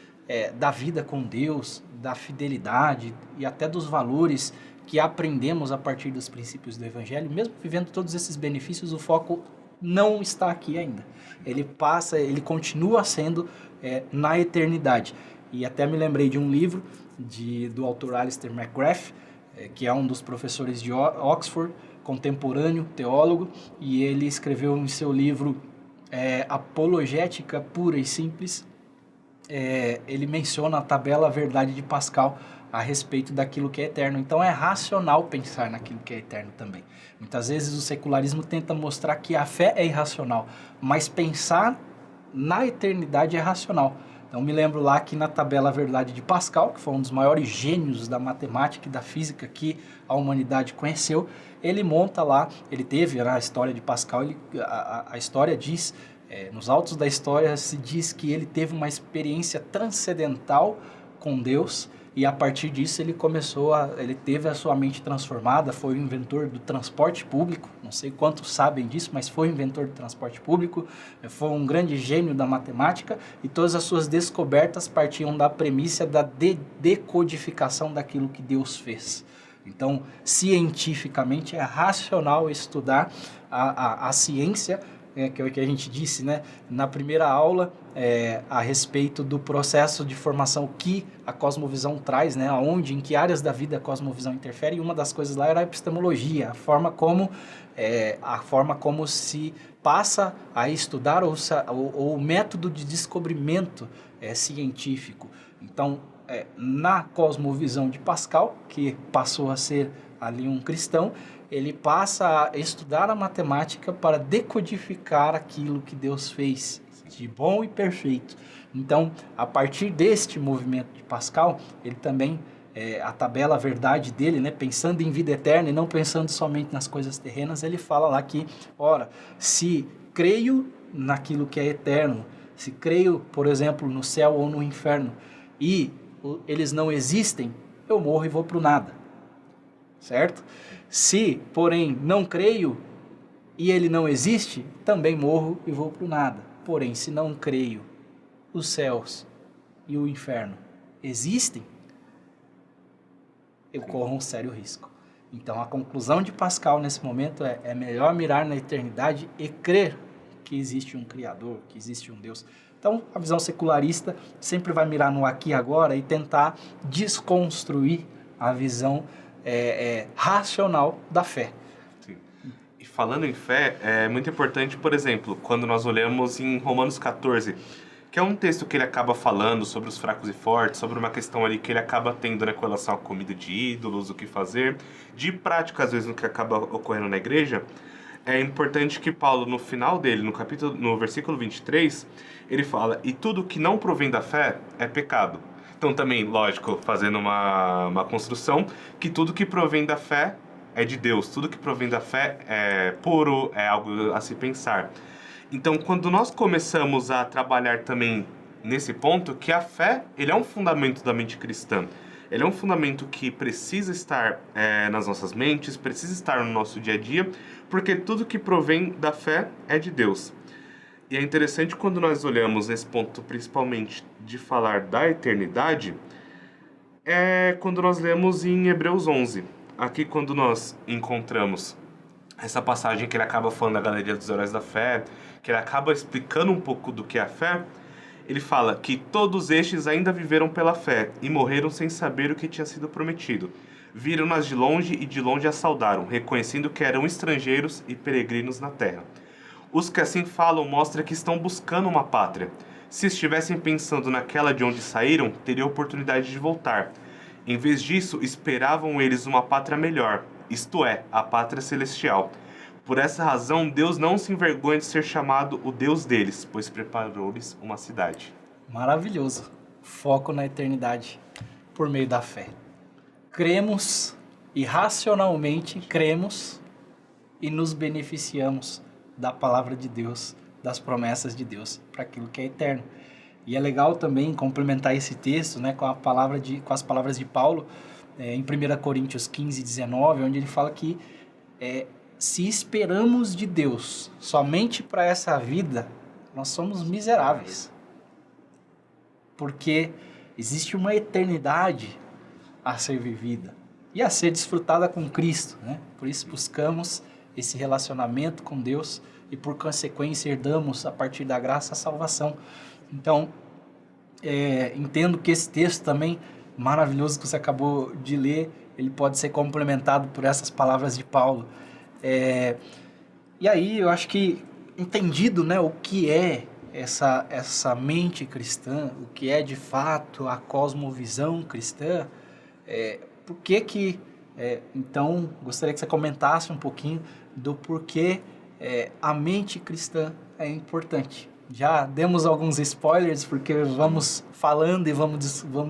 da vida com Deus, da fidelidade e até dos valores que aprendemos a partir dos princípios do Evangelho, mesmo vivendo todos esses benefícios, o foco não está aqui ainda. Ele continua sendo na eternidade. E até me lembrei de um livro do autor Alistair McGrath, que é um dos professores de Oxford, contemporâneo, teólogo, e ele escreveu em seu livro Apologética Pura e Simples, ele menciona a tabela Verdade de Pascal a respeito daquilo que é eterno. Então é racional pensar naquilo que é eterno também. Muitas vezes o secularismo tenta mostrar que a fé é irracional, mas pensar na eternidade é racional. Então me lembro lá que na tabela Verdade de Pascal, que foi um dos maiores gênios da matemática e da física que a humanidade conheceu, ele monta lá, ele teve na história de Pascal, a história diz, nos autos da história se diz que ele teve uma experiência transcendental com Deus, e a partir disso ele teve a sua mente transformada, foi o inventor do transporte público, não sei quantos sabem disso, mas foi o inventor do transporte público, foi um grande gênio da matemática, e todas as suas descobertas partiam da premissa da decodificação daquilo que Deus fez. Então, cientificamente, é racional estudar a ciência, que é o que a gente disse, né, na primeira aula, a respeito do processo de formação que a cosmovisão traz, né, em que áreas da vida a cosmovisão interfere, e uma das coisas lá era a epistemologia, a forma como se passa a estudar ou o método de descobrimento científico. Então, na cosmovisão de Pascal, que passou a ser ali um cristão, ele passa a estudar a matemática para decodificar aquilo que Deus fez de bom e perfeito. Então, a partir deste movimento de Pascal, ele também a tabela a verdade dele, né, pensando em vida eterna e não pensando somente nas coisas terrenas, ele fala lá que, ora, se creio naquilo que é eterno, se creio, por exemplo, no céu ou no inferno, e eles não existem, eu morro e vou para o nada, certo? Se, porém, não creio e ele não existe, também morro e vou para o nada. Porém, se não creio, os céus e o inferno existem, eu corro um sério risco. Então, a conclusão de Pascal nesse momento é melhor mirar na eternidade e crer que existe um Criador, que existe um Deus. Então, a visão secularista sempre vai mirar no aqui e agora e tentar desconstruir a visão racional da fé. Sim. E falando em fé, é muito importante, por exemplo, quando nós olhamos em Romanos 14, que é um texto que ele acaba falando sobre os fracos e fortes, sobre uma questão ali que ele acaba tendo, né, com relação à comida de ídolos, o que fazer, de prática, às vezes, no que acaba ocorrendo na igreja. É importante que Paulo, no final dele, no versículo 23, ele fala, e tudo que não provém da fé é pecado. Então também, lógico, fazendo uma construção, que tudo que provém da fé é de Deus, tudo que provém da fé é puro, é algo a se pensar. Então, quando nós começamos a trabalhar também nesse ponto, que a fé, ele é um fundamento da mente cristã. Ele é um fundamento que precisa estar nas nossas mentes, precisa estar no nosso dia a dia, porque tudo que provém da fé é de Deus. E é interessante quando nós olhamos nesse ponto, principalmente de falar da eternidade, é quando nós lemos em Hebreus 11. Aqui, quando nós encontramos essa passagem que ele acaba falando da galeria dos heróis da fé, que ele acaba explicando um pouco do que é a fé, ele fala que todos estes ainda viveram pela fé e morreram sem saber o que tinha sido prometido. Viram-nas de longe e de longe as saudaram, reconhecendo que eram estrangeiros e peregrinos na terra. Os que assim falam mostram que estão buscando uma pátria. Se estivessem pensando naquela de onde saíram, teriam oportunidade de voltar. Em vez disso, esperavam eles uma pátria melhor, isto é, a pátria celestial. Por essa razão, Deus não se envergonha de ser chamado o Deus deles, pois preparou-lhes uma cidade. Maravilhoso. Foco na eternidade por meio da fé. Cremos e racionalmente cremos e nos beneficiamos da palavra de Deus, das promessas de Deus para aquilo que é eterno. E é legal também complementar esse texto, né, com as palavras de Paulo em 1 Coríntios 15, 19, onde ele fala que se esperamos de Deus somente para essa vida, nós somos miseráveis. Porque existe uma eternidade a ser vivida e a ser desfrutada com Cristo, né? Por isso buscamos esse relacionamento com Deus e, por consequência, herdamos a partir da graça a salvação. Então, entendo que esse texto também, maravilhoso que você acabou de ler, ele pode ser complementado por essas palavras de Paulo. E aí, eu acho que, entendido, né, o que é essa mente cristã, o que é de fato a cosmovisão cristã, por que então, gostaria que você comentasse um pouquinho do porquê a mente cristã é importante. Já demos alguns spoilers, porque vamos falando e vamos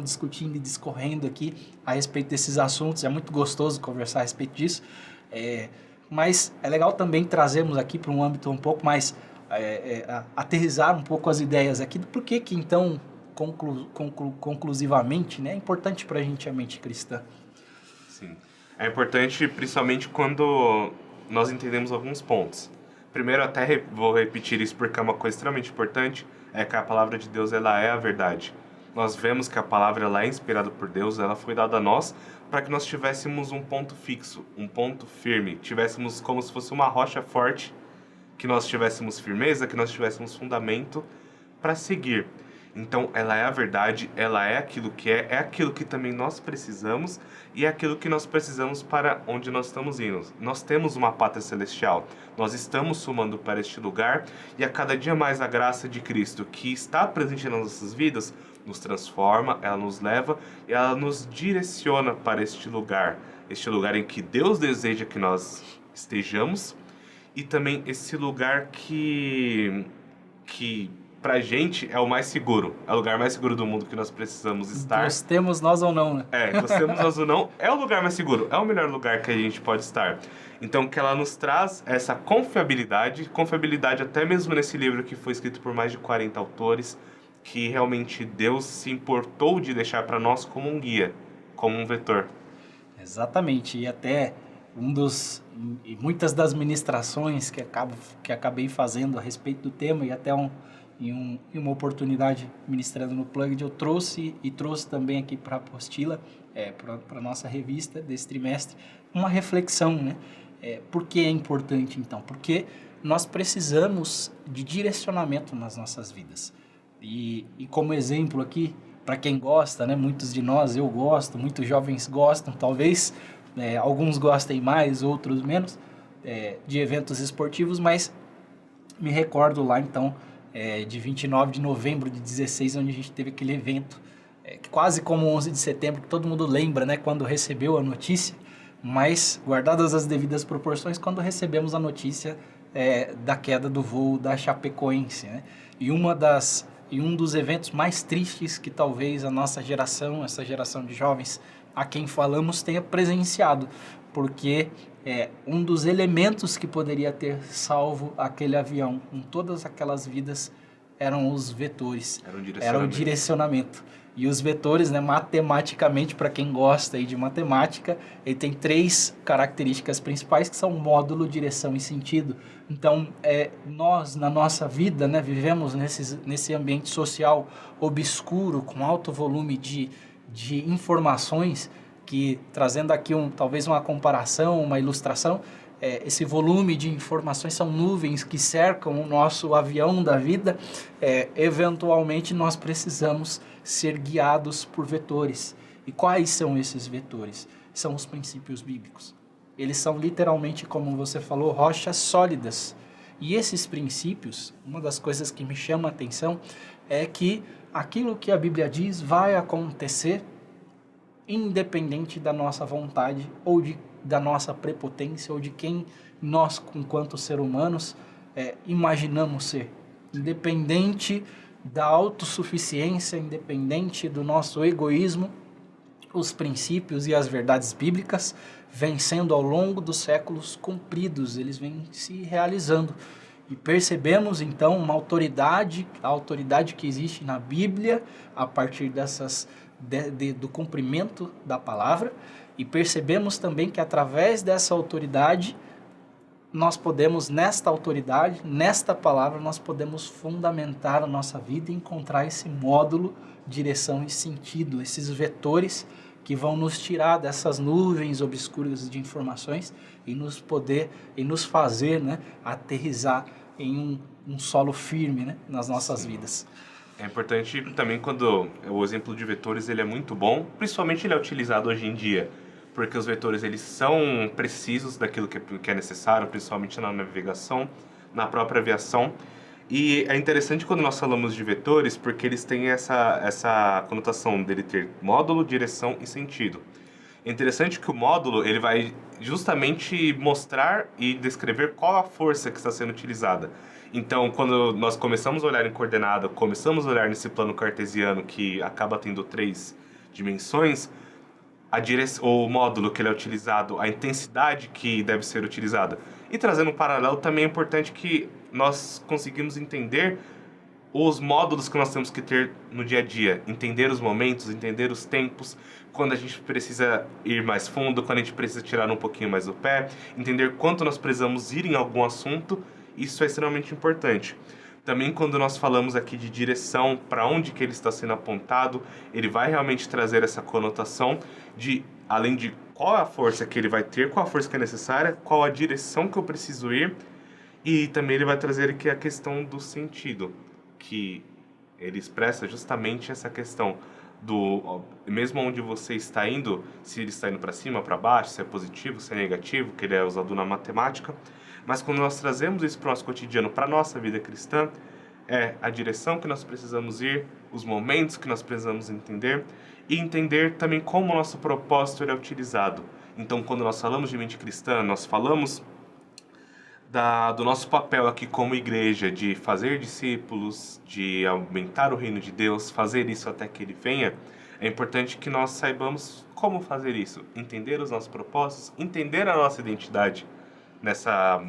discutindo e discorrendo aqui a respeito desses assuntos. É muito gostoso conversar a respeito disso. Mas é legal também trazermos aqui para um âmbito um pouco mais... aterrissar um pouco as ideias aqui do porquê que, então, conclusivamente, né, é importante para a gente a mente cristã. Sim. É importante, principalmente quando nós entendemos alguns pontos. Primeiro, até vou repetir isso porque é uma coisa extremamente importante, é que a palavra de Deus, ela é a verdade. Nós vemos que a palavra, ela é inspirada por Deus, ela foi dada a nós para que nós tivéssemos um ponto fixo, um ponto firme, tivéssemos como se fosse uma rocha forte, que nós tivéssemos firmeza, que nós tivéssemos fundamento para seguir. Então, ela é a verdade, ela é aquilo que é aquilo que também nós precisamos e é aquilo que nós precisamos para onde nós estamos indo. Nós temos uma pátria celestial, nós estamos sumando para este lugar e a cada dia mais a graça de Cristo, que está presente nas nossas vidas, nos transforma, ela nos leva e ela nos direciona para este lugar em que Deus deseja que nós estejamos e também esse lugar que pra gente é o mais seguro. É o lugar mais seguro do mundo que nós precisamos estar. Gostemos nós ou não, né? Gostemos nós ou não, é o lugar mais seguro. É o melhor lugar que a gente pode estar. Então, que ela nos traz essa confiabilidade até mesmo nesse livro que foi escrito por mais de 40 autores, que realmente Deus se importou de deixar para nós como um guia, como um vetor. Exatamente, e até muitas das ministrações que acabei fazendo a respeito do tema, e até em uma oportunidade ministrando no Plugged, eu trouxe também aqui para a apostila, para a nossa revista desse trimestre, uma reflexão, né? Por que é importante, então? Porque nós precisamos de direcionamento nas nossas vidas. E como exemplo aqui, para quem gosta, né? Muitos de nós, eu gosto, muitos jovens gostam, talvez alguns gostem mais, outros menos, de eventos esportivos, mas me recordo lá, então, de 29 de novembro de 16, onde a gente teve aquele evento, quase como 11 de setembro, que todo mundo lembra, né? Quando recebeu a notícia, mas guardadas as devidas proporções, quando recebemos a notícia da queda do voo da Chapecoense, né? E um dos eventos mais tristes que talvez a nossa geração, essa geração de jovens a quem falamos, tenha presenciado, porque um dos elementos que poderia ter salvo aquele avião com todas aquelas vidas eram os vetores, era o direcionamento. E os vetores, né, matematicamente, para quem gosta aí de matemática, ele tem 3 características principais, que são módulo, direção e sentido. Então, nós, na nossa vida, né, vivemos nesse ambiente social obscuro, com alto volume de informações, que, trazendo aqui talvez uma comparação, uma ilustração, esse volume de informações são nuvens que cercam o nosso avião da vida. Eventualmente, nós precisamos ser guiados por vetores. E quais são esses vetores? São os princípios bíblicos. Eles são literalmente, como você falou, rochas sólidas. E esses princípios, uma das coisas que me chama a atenção é que aquilo que a Bíblia diz vai acontecer independente da nossa vontade ou da nossa prepotência ou de quem nós, enquanto seres humanos, imaginamos ser. Independente da autossuficiência, independente do nosso egoísmo, os princípios e as verdades bíblicas vêm sendo ao longo dos séculos cumpridos, eles vêm se realizando. E percebemos então uma autoridade, a autoridade que existe na Bíblia a partir do cumprimento da palavra, e percebemos também que através dessa autoridade nós podemos, nesta autoridade, nesta palavra, nós podemos fundamentar a nossa vida e encontrar esse módulo, direção e sentido, esses vetores que vão nos tirar dessas nuvens obscuras de informações e nos fazer, né, aterrissar em um solo firme, né, nas nossas vidas. É importante também quando o exemplo de vetores ele é muito bom, principalmente ele é utilizado hoje em dia, porque os vetores eles são precisos daquilo que é necessário, principalmente na navegação, na própria aviação. E é interessante quando nós falamos de vetores, porque eles têm essa conotação dele ter módulo, direção e sentido. É interessante que o módulo ele vai justamente mostrar e descrever qual a força que está sendo utilizada. Então, quando nós começamos a olhar em coordenada, começamos a olhar nesse plano cartesiano que acaba tendo 3 dimensões, o módulo que ele é utilizado, a intensidade que deve ser utilizada. E trazendo um paralelo, também é importante que nós conseguimos entender os módulos que nós temos que ter no dia a dia, entender os momentos, entender os tempos, quando a gente precisa ir mais fundo, quando a gente precisa tirar um pouquinho mais o pé, entender quanto nós precisamos ir em algum assunto, isso é extremamente importante. Também quando nós falamos aqui de direção, para onde que ele está sendo apontado, ele vai realmente trazer essa conotação de, além de qual a força que ele vai ter, qual a força que é necessária, qual a direção que eu preciso ir, e também ele vai trazer aqui a questão do sentido, que ele expressa justamente essa questão do, mesmo onde você está indo, se ele está indo para cima, para baixo, se é positivo, se é negativo, que ele é usado na matemática. Mas quando nós trazemos isso para o nosso cotidiano, para a nossa vida cristã, é a direção que nós precisamos ir, os momentos que nós precisamos entender, e entender também como o nosso propósito é utilizado. Então, quando nós falamos de mente cristã, nós falamos do nosso papel aqui como igreja, de fazer discípulos, de aumentar o reino de Deus, fazer isso até que Ele venha, é importante que nós saibamos como fazer isso, entender os nossos propósitos, entender a nossa identidade nessa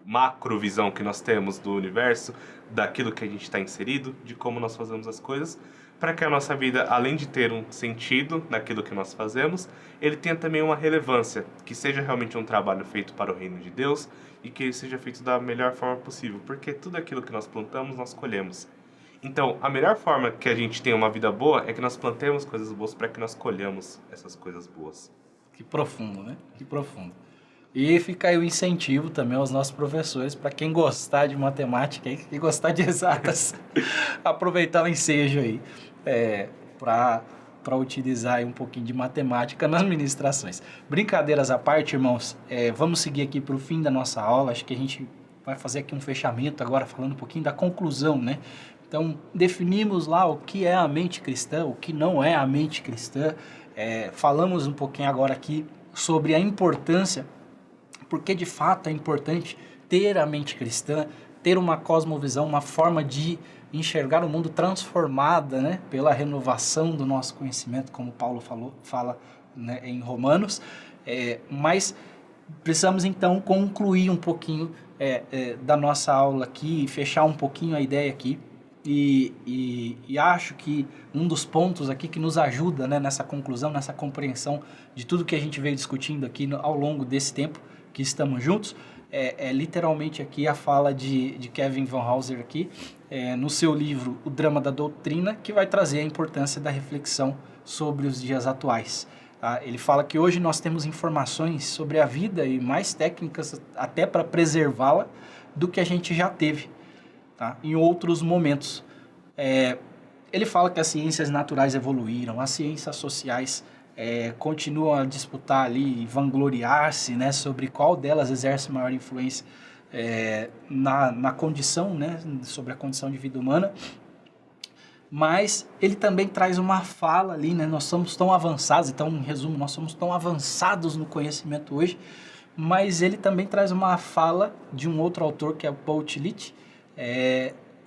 macrovisão que nós temos do universo, daquilo que a gente está inserido, de como nós fazemos as coisas, para que a nossa vida, além de ter um sentido naquilo que nós fazemos, ele tenha também uma relevância, que seja realmente um trabalho feito para o reino de Deus e que ele seja feito da melhor forma possível, porque tudo aquilo que nós plantamos, nós colhemos. Então, a melhor forma que a gente tenha uma vida boa é que nós plantemos coisas boas para que nós colhamos essas coisas boas. Que profundo, né? Que profundo. E fica aí o incentivo também aos nossos professores, para quem gostar de matemática e gostar de exatas, aproveitar o ensejo aí, para utilizar aí um pouquinho de matemática nas ministrações. Brincadeiras à parte, irmãos, vamos seguir aqui para o fim da nossa aula. Acho que a gente vai fazer aqui um fechamento agora, falando um pouquinho da conclusão, né? Então, definimos lá o que é a mente cristã, o que não é a mente cristã. Falamos um pouquinho agora aqui sobre a importância, porque de fato é importante ter a mente cristã, ter uma cosmovisão, uma forma de enxergar o mundo transformada, né, pela renovação do nosso conhecimento, como Paulo fala, né, em Romanos. Mas precisamos então concluir um pouquinho da nossa aula aqui, fechar um pouquinho a ideia aqui. E acho que um dos pontos aqui que nos ajuda, né, nessa conclusão, nessa compreensão de tudo que a gente veio discutindo aqui ao longo desse tempo que estamos juntos, literalmente aqui a fala de Kevin Van Hauser aqui, no seu livro O Drama da Doutrina, que vai trazer a importância da reflexão sobre os dias atuais. Tá? Ele fala que hoje nós temos informações sobre a vida e mais técnicas até para preservá-la do que a gente já teve, tá? Em outros momentos. Ele fala que as ciências naturais evoluíram, as ciências sociais continuam a disputar ali e vangloriar-se, né, sobre qual delas exerce maior influência na condição, né, sobre a condição de vida humana. Mas ele também traz uma fala ali, né, nós somos tão avançados, então, em resumo, nós somos tão avançados no conhecimento hoje, mas ele também traz uma fala de um outro autor, que é o Paul Tillich,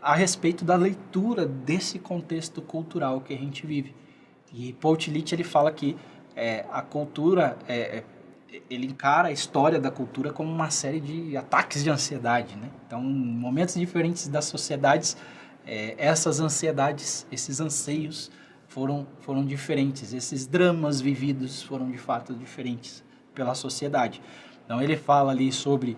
a respeito da leitura desse contexto cultural que a gente vive. E Paul Tillich, ele fala que a cultura, ele encara a história da cultura como uma série de ataques de ansiedade, né? Então, em momentos diferentes das sociedades, essas ansiedades, esses anseios foram diferentes, esses dramas vividos foram de fato diferentes pela sociedade. Então, ele fala ali sobre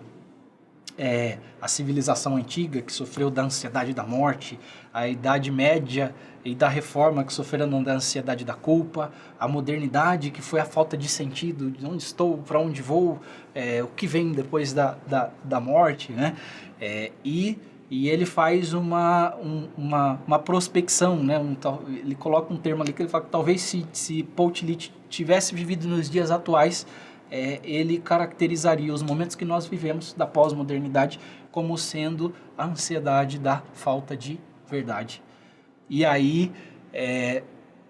a civilização antiga, que sofreu da ansiedade da morte, a Idade Média e da Reforma, que sofreram da ansiedade da culpa, a modernidade, que foi a falta de sentido, de onde estou, para onde vou, o que vem depois da morte, né? E ele faz uma prospecção, né? Ele coloca um termo ali que ele fala que talvez se Paul Tillich tivesse vivido nos dias atuais, ele caracterizaria os momentos que nós vivemos da pós-modernidade como sendo a ansiedade da falta de verdade. E aí,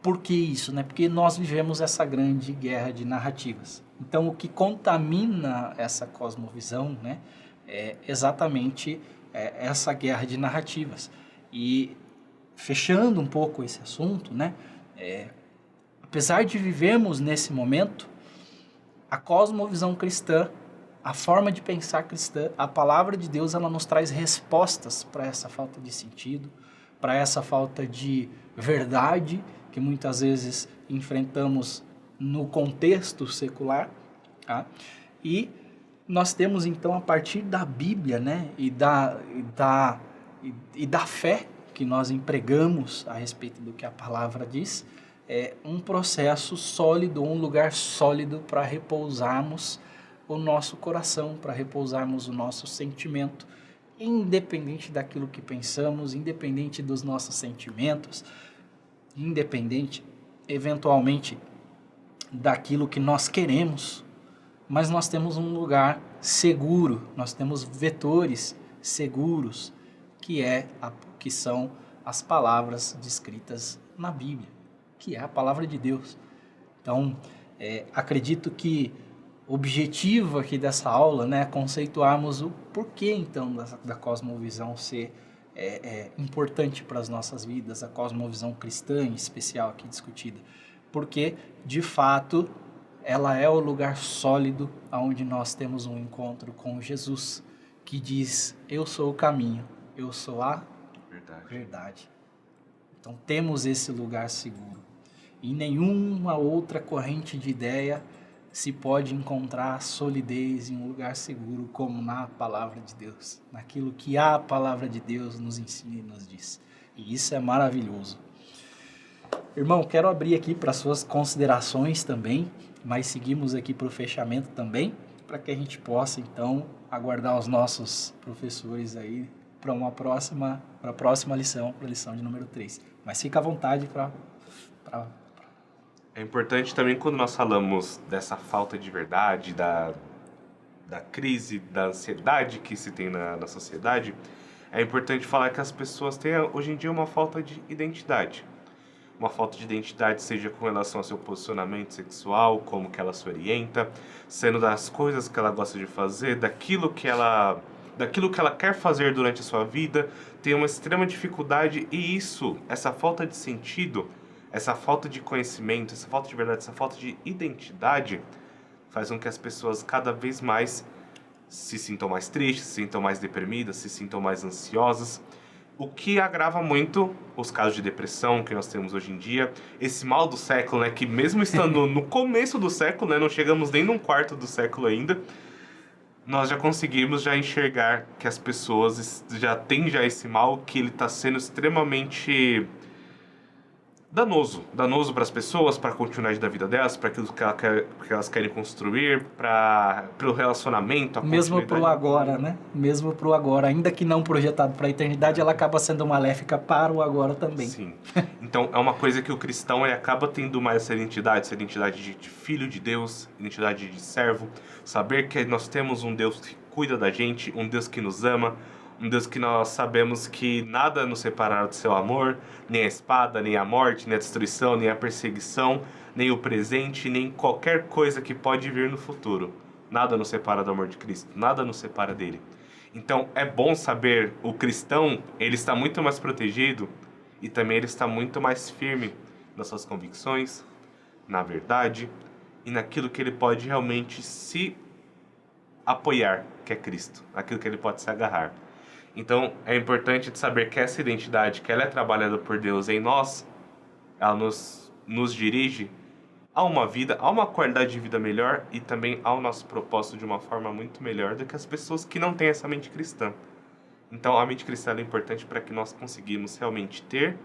por que isso, né? Porque nós vivemos essa grande guerra de narrativas. Então, o que contamina essa cosmovisão, né, é exatamente essa guerra de narrativas. E, fechando um pouco esse assunto, né, apesar de vivermos nesse momento, a cosmovisão cristã, a forma de pensar cristã, a palavra de Deus, ela nos traz respostas para essa falta de sentido, para essa falta de verdade que muitas vezes enfrentamos no contexto secular, tá? E nós temos então, a partir da Bíblia, né, e da fé que nós empregamos a respeito do que a palavra diz, um processo sólido, um lugar sólido para repousarmos o nosso coração, para repousarmos o nosso sentimento, independente daquilo que pensamos, independente dos nossos sentimentos, independente, eventualmente, daquilo que nós queremos, mas nós temos um lugar seguro, nós temos vetores seguros, que são as palavras descritas na Bíblia, que é a palavra de Deus. Então, acredito que objetivo aqui dessa aula, né, conceituarmos o porquê, então, da cosmovisão ser importante para as nossas vidas, a cosmovisão cristã em especial aqui discutida. Porque, de fato, ela é o lugar sólido onde nós temos um encontro com Jesus, que diz, eu sou o caminho, eu sou a verdade. Então, temos esse lugar seguro. E nenhuma outra corrente de ideia se pode encontrar solidez em um lugar seguro como na palavra de Deus, naquilo que a palavra de Deus nos ensina e nos diz. E isso é maravilhoso. Irmão, quero abrir aqui para suas considerações também, mas seguimos aqui para o fechamento também, para que a gente possa, então, aguardar os nossos professores aí para a próxima lição, para a lição de número 3. Mas fica à vontade para... É importante também quando nós falamos dessa falta de verdade, da crise, da ansiedade que se tem na sociedade, é importante falar que as pessoas têm hoje em dia uma falta de identidade. Uma falta de identidade seja com relação ao seu posicionamento sexual, como que ela se orienta, sendo das coisas que ela gosta de fazer, daquilo que ela quer fazer durante a sua vida, tem uma extrema dificuldade e essa falta de sentido, essa falta de conhecimento, essa falta de verdade, essa falta de identidade faz com que as pessoas cada vez mais se sintam mais tristes, se sintam mais deprimidas, se sintam mais ansiosas, o que agrava muito os casos de depressão que nós temos hoje em dia, esse mal do século, né, que mesmo estando no começo do século, né, não chegamos nem num quarto do século ainda, nós já conseguimos já enxergar que as pessoas já têm esse mal, que ele está sendo extremamente danoso para as pessoas, para a continuidade da vida delas, para aquilo que elas querem construir, para o relacionamento, a mesmo para o agora, né? Mesmo para o agora, ainda que não projetado para a eternidade, ela acaba sendo maléfica para o agora também. Sim. Então, é uma coisa que o cristão ele acaba tendo mais essa identidade de filho de Deus, identidade de servo, saber que nós temos um Deus que cuida da gente, um Deus que nos ama, um Deus que nós sabemos que nada nos separará do seu amor, nem a espada, nem a morte, nem a destruição, nem a perseguição, nem o presente, nem qualquer coisa que pode vir no futuro. Nada nos separa do amor de Cristo, nada nos separa dele. Então é bom saber, o cristão, ele está muito mais protegido e também ele está muito mais firme nas suas convicções, na verdade e naquilo que ele pode realmente se apoiar, que é Cristo, naquilo que ele pode se agarrar. Então, é importante de saber que essa identidade, que ela é trabalhada por Deus em nós, ela nos dirige a uma vida, a uma qualidade de vida melhor e também ao nosso propósito de uma forma muito melhor do que as pessoas que não têm essa mente cristã. Então, a mente cristã é importante para que nós conseguimos realmente ter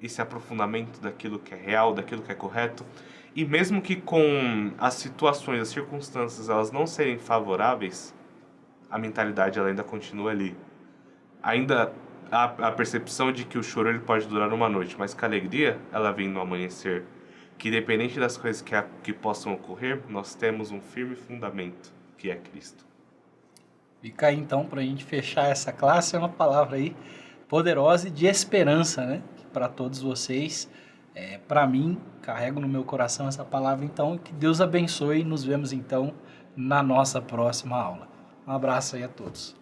esse aprofundamento daquilo que é real, daquilo que é correto. E mesmo que com as situações, as circunstâncias, elas não serem favoráveis, a mentalidade ela ainda continua ali. Ainda há a percepção de que o choro ele pode durar uma noite, mas que a alegria ela vem no amanhecer. Que independente das coisas que possam ocorrer, nós temos um firme fundamento, que é Cristo. Fica aí então, para a gente fechar essa classe, é uma palavra aí poderosa e de esperança, né? Para todos vocês. Para mim, carrego no meu coração essa palavra, então, que Deus abençoe e nos vemos então na nossa próxima aula. Um abraço aí a todos.